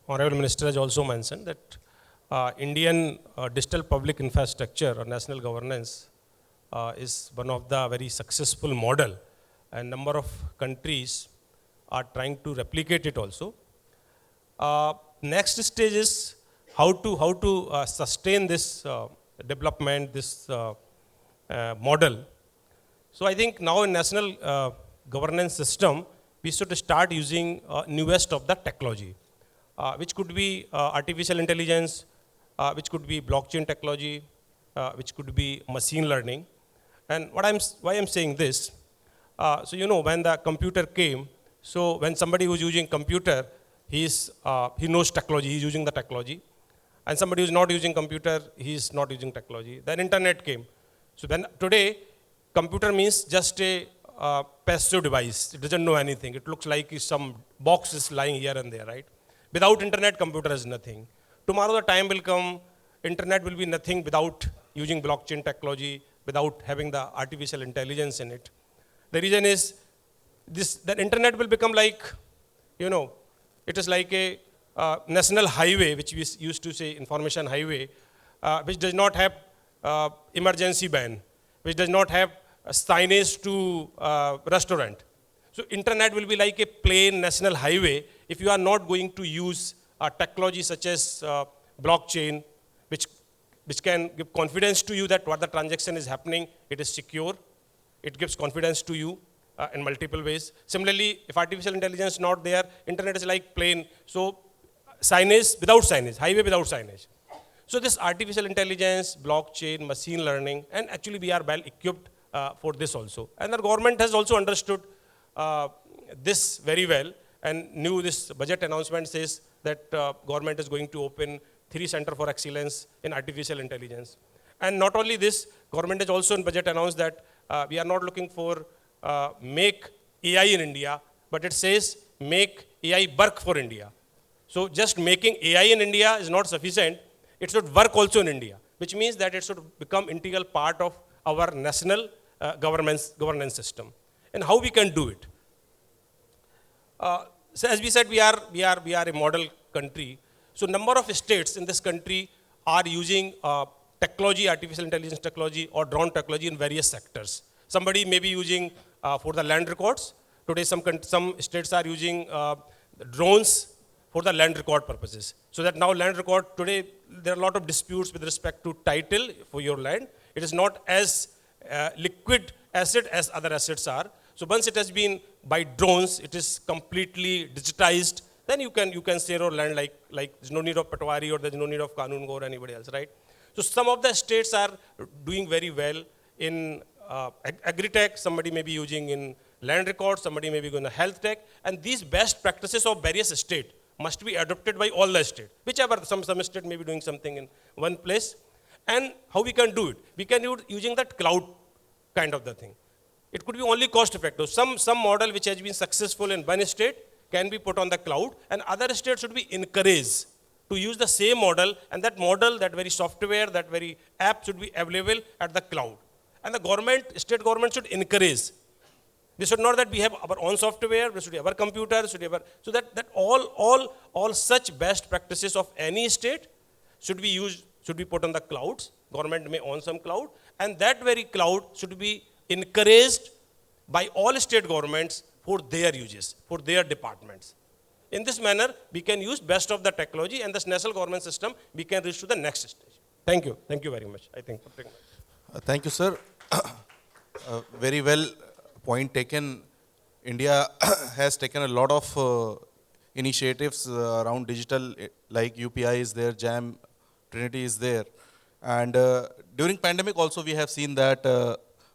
Honorable Minister has also mentioned, that Indian digital public infrastructure or national governance is one of the very successful model, and number of countries are trying to replicate it also. Next stage is how to sustain this development, this model. So I think now in national governance system, we should start using newest of the technology, which could be artificial intelligence, which could be blockchain technology, which could be machine learning. And why I'm saying this, so you know, when the computer came, so when somebody who's using computer, he knows technology, he's using the technology. And somebody who's not using computer, he's not using technology. Then internet came. So then today, computer means just a passive device. It doesn't know anything. It looks like some box is lying here and there, right? Without internet, computer is nothing. Tomorrow the time will come, internet will be nothing without using blockchain technology, without having the artificial intelligence in it. The reason is that internet will become like, you know, it is like a national highway, which we used to say information highway, which does not have emergency ban, which does not have signage to restaurant. So internet will be like a plain national highway if you are not going to use technology such as blockchain, which can give confidence to you that what the transaction is happening, it is secure. It gives confidence to you in multiple ways. Similarly, if artificial intelligence is not there, internet is like plain. So signage without signage, highway without signage. So this artificial intelligence, blockchain, machine learning, and actually we are well equipped for this also. And the government has also understood this very well and knew this budget announcement says that government is going to open 3 centers for excellence in artificial intelligence. And not only this, government has also in budget announced that we are not looking for make AI in India, but it says make AI work for India. So just making AI in India is not sufficient. It should work also in India, which means that it should become integral part of our national governance system. And how we can do it? So as we said, we are a model country. So number of states in this country are using technology, artificial intelligence technology or drone technology in various sectors. Somebody may be using for the land records. Today some states are using drones for the land record purposes. So that now land record, today there are a lot of disputes with respect to title for your land. It is not as liquid asset as other assets are. So once it has been by drones, it is completely digitized, then you can share your land like there's no need of Patwari or there's no need of Kanun Go or anybody else, right? So some of the states are doing very well in agri-tech, somebody may be using in land records, somebody may be going to health tech, and these best practices of various states must be adopted by all the states, whichever some state may be doing something in one place. And how we can do it? We can use using that cloud kind of the thing. It could be only cost effective. Some model which has been successful in one state can be put on the cloud, and other states should be encouraged to use the same model, and that model, that very software, that very app should be available at the cloud. And the government, state government should encourage. We should not that we have our own software, we should have our computer, should have our, so that all such best practices of any state should be used, should be put on the clouds. Government may own some cloud, and that very cloud should be encouraged by all state governments for their uses, for their departments. In this manner, we can use best of the technology, and this national government system, we can reach to the next stage. Thank you. Thank you very much. I think. Thank you, sir. Very well point taken. India has taken a lot of initiatives around digital, like UPI is there, JAM, Trinity is there. And during pandemic also we have seen that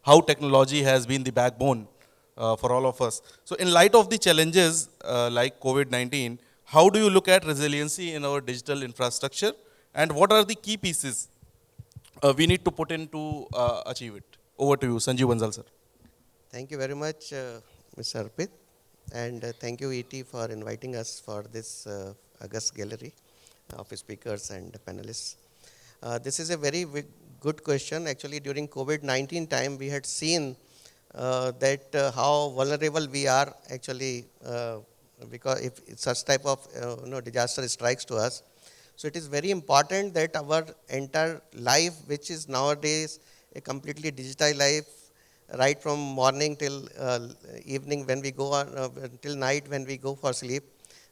how technology has been the backbone for all of us. So in light of the challenges like COVID-19, how do you look at resiliency in our digital infrastructure, and what are the key pieces we need to put in to achieve it? Over to you, Sanjeev Banzal, sir. Thank you very much, Mr. Arpit, and thank you, ET, for inviting us for this August gallery of speakers and panelists. This is a very good question. Actually, during COVID-19 time, we had seen that how vulnerable we are actually, because if such type of disaster strikes to us. So it is very important that our entire life, which is nowadays a completely digital life, right from morning till evening when we go on, till night when we go for sleep,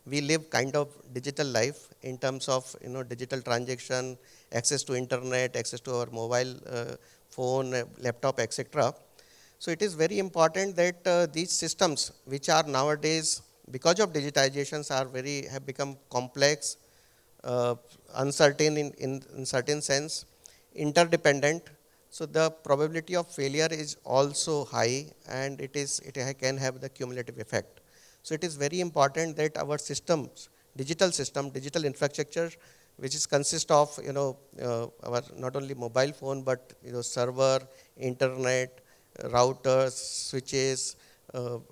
we live kind of digital life in terms of digital transaction, access to internet, access to our mobile phone, laptop, etc. So it is very important that these systems, which are nowadays because of digitizations, have become complex, uncertain in certain sense, interdependent. So the probability of failure is also high, and it can have the cumulative effect. So it is very important that our systems, digital infrastructure, which is consist of our not only mobile phone but server, internet, routers, switches,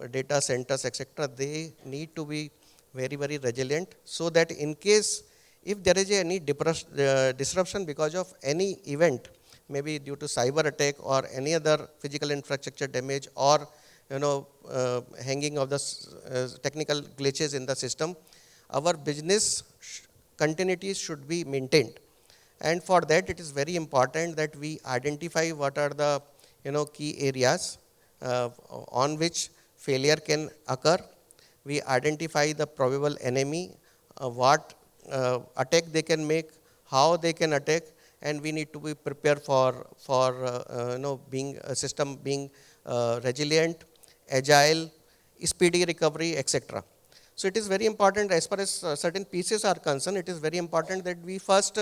data centers, etc. They need to be very resilient, so that in case if there is any disruption because of any event, maybe due to cyber attack or any other physical infrastructure damage, or hanging of the technical glitches in the system, our business continuity should be maintained. And for that, it is very important that we identify what are the key areas on which failure can occur. We identify the probable enemy, what attack they can make, how they can attack, and we need to be prepared for being a system being resilient, agile, speedy recovery, etc. So it is very important, as far as certain pieces are concerned, it is very important that we first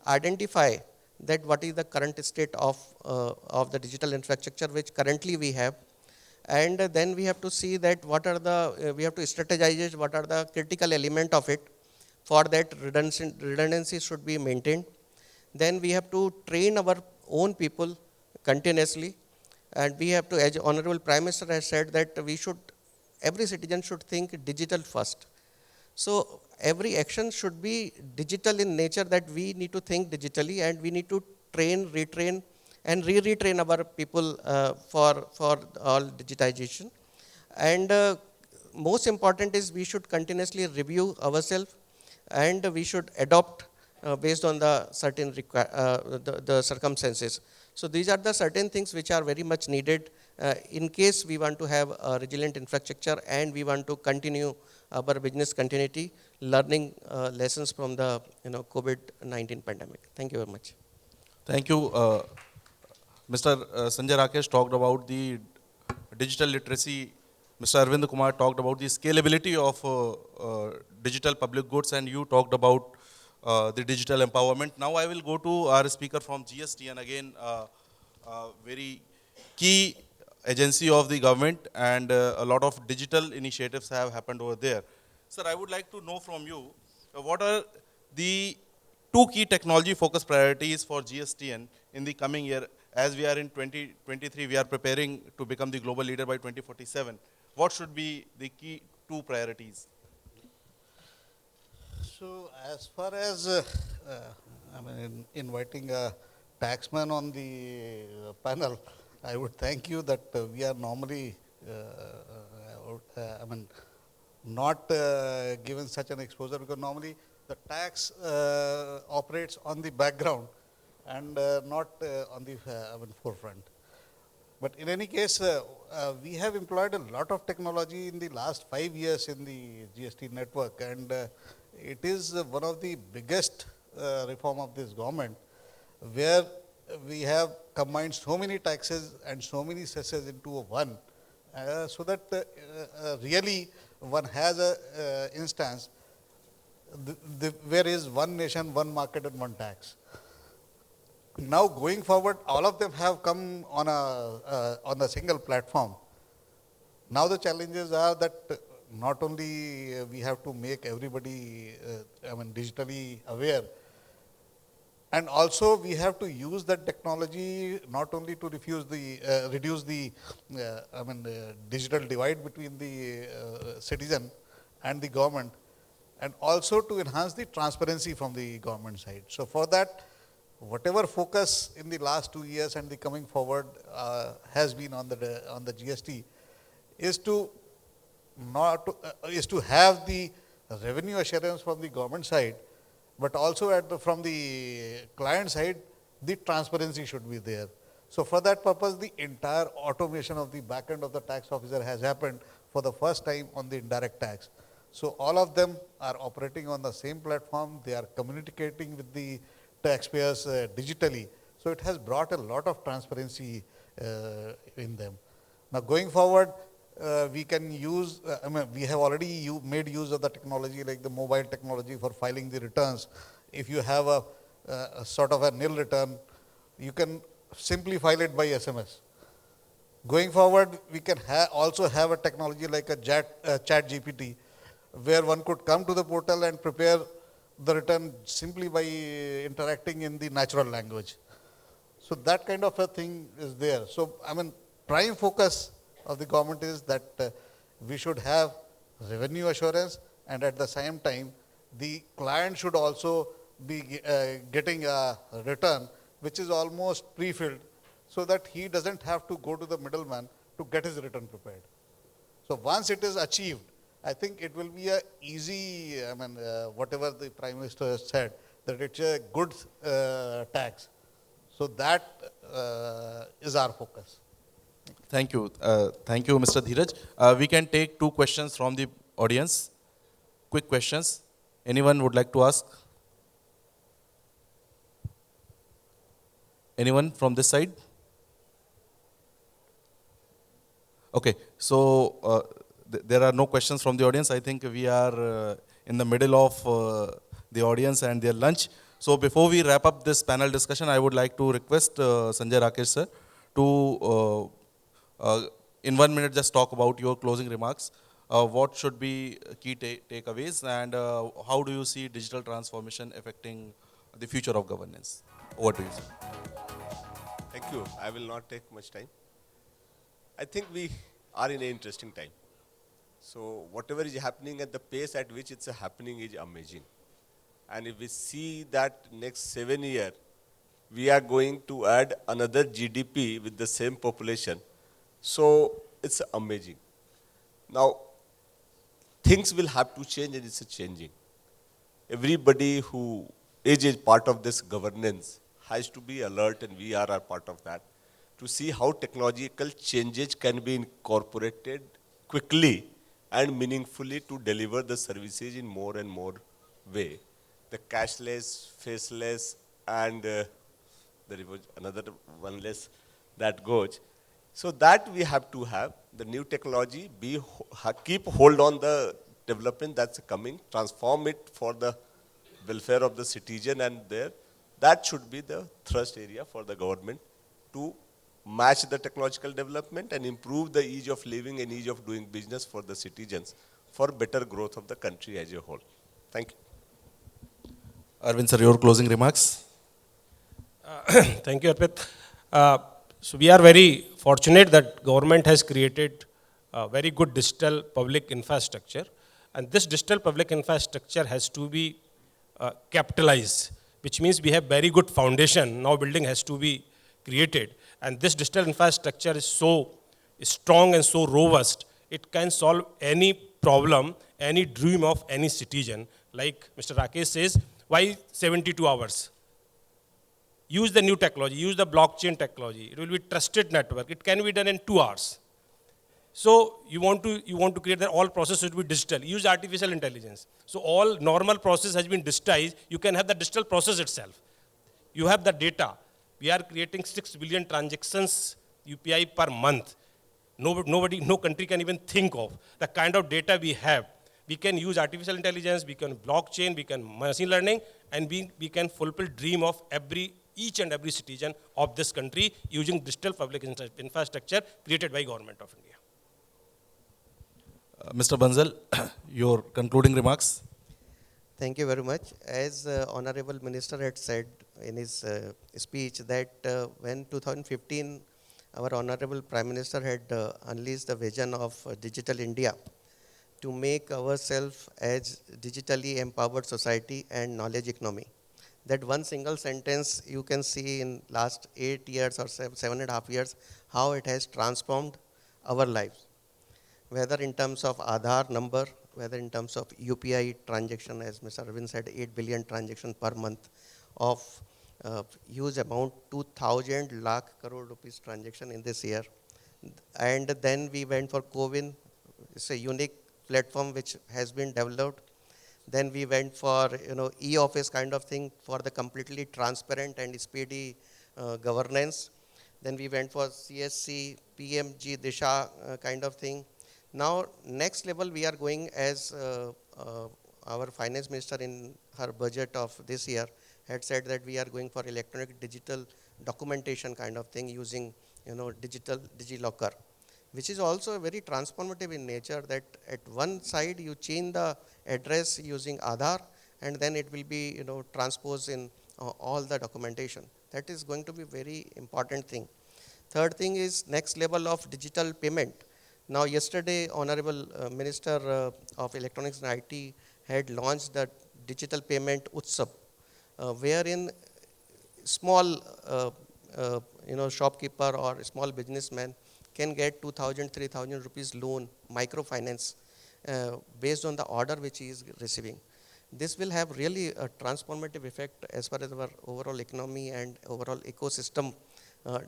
identify that what is the current state of the digital infrastructure which currently we have, and then we have to see that what are the we have to strategize what are the critical element of it. For that, redundancy should be maintained. Then we have to train our own people continuously, and we have to, as Honorable Prime Minister has said, that every citizen should think digital first. So every action should be digital in nature, that we need to think digitally, and we need to train, retrain, and retrain our people for all digitization. And most important is we should continuously review ourselves, and we should adopt based on the certain the circumstances. So these are the certain things which are very much needed in case we want to have a resilient infrastructure and we want to continue our business continuity, learning lessons from the COVID-19 pandemic. Thank you very much. Thank you. Mr. Sanjay Rakesh talked about the digital literacy. Mr. Arvind Kumar talked about the scalability of digital public goods, and you talked about the digital empowerment. Now I will go to our speaker from GST, and again, very key agency of the government, and a lot of digital initiatives have happened over there. Sir, I would like to know from you, what are the 2 key technology focused priorities for GSTN in the coming year? As we are in 2023, we are preparing to become the global leader by 2047. What should be the key 2 priorities? So as far as inviting a taxman on the panel, I would thank you that we are normally not given such an exposure, because normally the tax operates on the background and not on the forefront. But in any case, we have employed a lot of technology in the last 5 years in the GST network, and it is one of the biggest reform of this government, where we have combined so many taxes and so many cesses into one, so that really one has a instance where is one nation, one market, and one tax. Now going forward, all of them have come on a single platform. Now the challenges are that not only we have to make everybody digitally aware, and also we have to use that technology not only to reduce the digital divide between the citizen and the government, and also to enhance the transparency from the government side. So for that, whatever focus in the last 2 years and the coming forward has been on the GST is to have the revenue assurance from the government side, but also from the client side, the transparency should be there. So for that purpose, the entire automation of the back end of the tax officer has happened for the first time on the indirect tax. So all of them are operating on the same platform. They are communicating with the taxpayers digitally. So it has brought a lot of transparency in them. Now going forward, we can use, we have already made use of the technology like the mobile technology for filing the returns. If you have a sort of a nil return, you can simply file it by SMS. Going forward, we can also have a technology like a chat GPT, where one could come to the portal and prepare the return simply by interacting in the natural language. So that kind of a thing is there. So prime focus of the government is that we should have revenue assurance, and at the same time, the client should also be getting a return which is almost pre-filled, so that he doesn't have to go to the middleman to get his return prepared. So once it is achieved, I think it will be a easy, whatever the Prime Minister has said, that it's a good tax. So that is our focus. Thank you. Thank you, Mr. Dheeraj. We can take 2 questions from the audience. Quick questions. Anyone would like to ask? Anyone from this side? Okay, so there are no questions from the audience. I think we are in the middle of the audience and their lunch. So before we wrap up this panel discussion, I would like to request Sanjay, Rakesh sir to, in 1 minute, just talk about your closing remarks. What should be key takeaways, and how do you see digital transformation affecting the future of governance? Over to you, sir. Thank you. I will not take much time. I think we are in an interesting time. So whatever is happening at the pace at which it's happening is amazing. And if we see that next 7 years, we are going to add another GDP with the same population. So it's amazing. Now, things will have to change, and it's changing. Everybody who is a part of this governance has to be alert, and we are a part of that, to see how technological changes can be incorporated quickly and meaningfully to deliver the services in more and more way. The cashless, faceless, and there was another one less that goes. So that we have to have the new technology, keep hold on the development that's coming, transform it for the welfare of the citizen, and that should be the thrust area for the government to match the technological development and improve the ease of living and ease of doing business for the citizens for better growth of the country as a whole. Thank you. Arvind sir, your closing remarks. Thank you, Arpit. So we are very fortunate that government has created a very good digital public infrastructure, and this digital public infrastructure has to be capitalized, which means we have very good foundation. Now building has to be created, and this digital infrastructure is so strong and so robust, it can solve any problem, any dream of any citizen. Like Mr. Rakesh says, why 72 hours? Use the new technology, use the blockchain technology. It will be trusted network. It can be done in 2 hours. So you want to create that all process should be digital. Use artificial intelligence. So all normal process has been digitized. You can have the digital process itself. You have the data. We are creating 6 billion transactions UPI per month. No country can even think of the kind of data we have. We can use artificial intelligence, we can blockchain, we can machine learning, and we can fulfill dream of each and every citizen of this country using digital public infrastructure created by Government of India. Mr. Banzal, your concluding remarks. Thank you very much. As Honorable Minister had said in his speech that when 2015 our Honorable Prime Minister had unleashed the vision of Digital India to make ourselves as digitally empowered society and knowledge economy. That one single sentence you can see in last 8 years or 7.5 years, how it has transformed our lives. Whether in terms of Aadhaar number, whether in terms of UPI transaction, as Mr. Arvind said, 8 billion transactions per month of huge amount, 2000 lakh crore rupees transaction in this year. And then we went for CoWIN. It's a unique platform which has been developed. Then we went for e-office kind of thing for the completely transparent and speedy governance. Then we went for CSC, PMG, Disha kind of thing. Now, next level we are going as our finance minister in her budget of this year had said that we are going for electronic digital documentation kind of thing using digital DigiLocker, which is also very transformative in nature, that at one side you change the address using Aadhaar and then it will be transposed in all the documentation. That is going to be very important thing. Third thing is next level of digital payment. Now yesterday Honorable Minister of Electronics and IT had launched the digital payment Utsav, wherein small shopkeeper or small businessman can get 2,000, 3,000 rupees loan, microfinance, based on the order which he is receiving. This will have really a transformative effect as far as our overall economy and overall ecosystem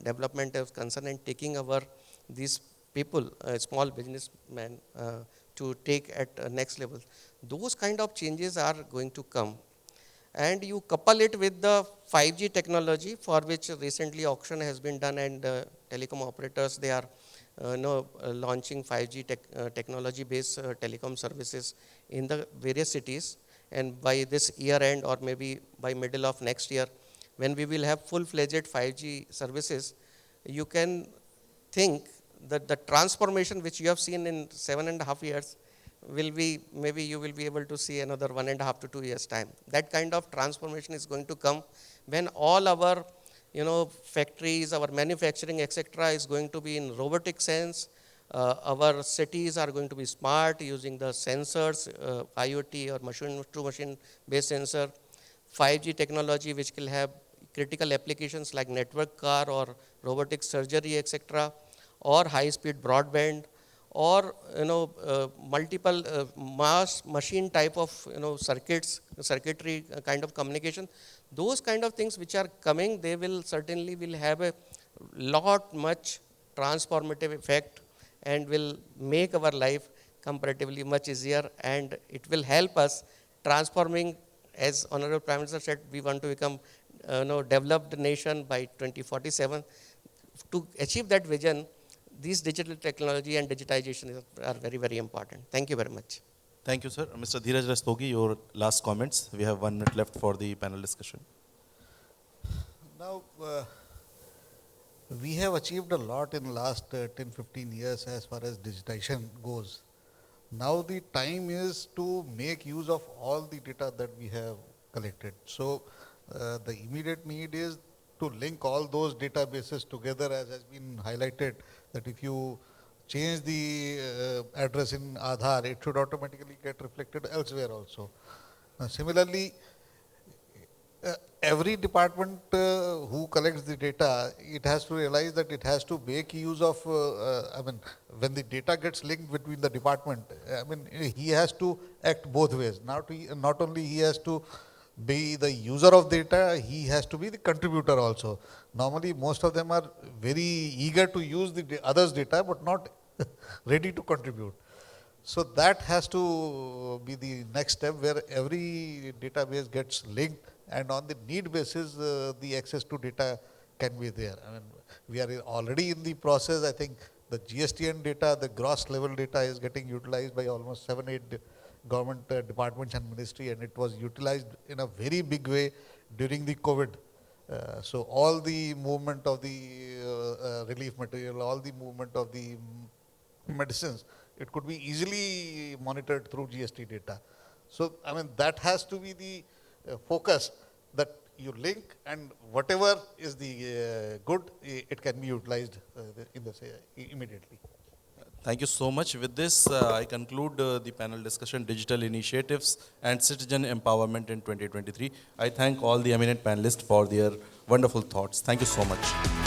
development is concerned, and taking our these people, small businessmen, to take at next level. Those kind of changes are going to come. And you couple it with the 5G technology, for which recently auction has been done, and telecom operators, they are launching 5G technology based telecom services in the various cities. And by this year end or maybe by middle of next year, when we will have full-fledged 5G services, you can think that the transformation which you have seen in 7.5 years will be, maybe you will be able to see another 1.5 to 2 years time. That kind of transformation is going to come when all our factories, our manufacturing, etc. is going to be in robotic sense. Our cities are going to be smart using the sensors, IoT or machine-to-machine based sensor, 5G technology which will have critical applications like network car or robotic surgery, etc., or high-speed broadband, or multiple mass machine type of circuitry kind of communication. Those kind of things which are coming, they will certainly will have a lot much transformative effect and will make our life comparatively much easier, and it will help us transforming, as Honorable Prime Minister said, we want to become developed nation by 2047. To achieve that vision, these digital technology and digitization are very, very important. Thank you very much. Thank you, sir. Mr. Dheeraj Rastogi, your last comments. We have 1 minute left for the panel discussion. Now, we have achieved a lot in last 10-15 years as far as digitization goes. Now the time is to make use of all the data that we have collected. So the immediate need is to link all those databases together, as has been highlighted, that if you change the address in Aadhaar, it should automatically get reflected elsewhere also. Similarly, every department who collects the data, it has to realize that it has to make use of, when the data gets linked between the department, he has to act both ways. Not only he has to be the user of data, he has to be the contributor also. Normally, most of them are very eager to use the others' data, but not ready to contribute. So that has to be the next step, where every database gets linked, and on the need basis, the access to data can be there. We are already in the process. I think the GSTN data, the gross level data, is getting utilized by almost 7-8 government departments and ministry, and it was utilized in a very big way during the COVID. So all the movement of the relief material, all the movement of the medicines, it could be easily monitored through GST data. So that has to be the focus, that you link, and whatever is the good, it can be utilized immediately. Thank you so much. With this, I conclude the panel discussion, Digital Initiatives and Citizen Empowerment in 2023. I thank all the eminent panelists for their wonderful thoughts. Thank you so much.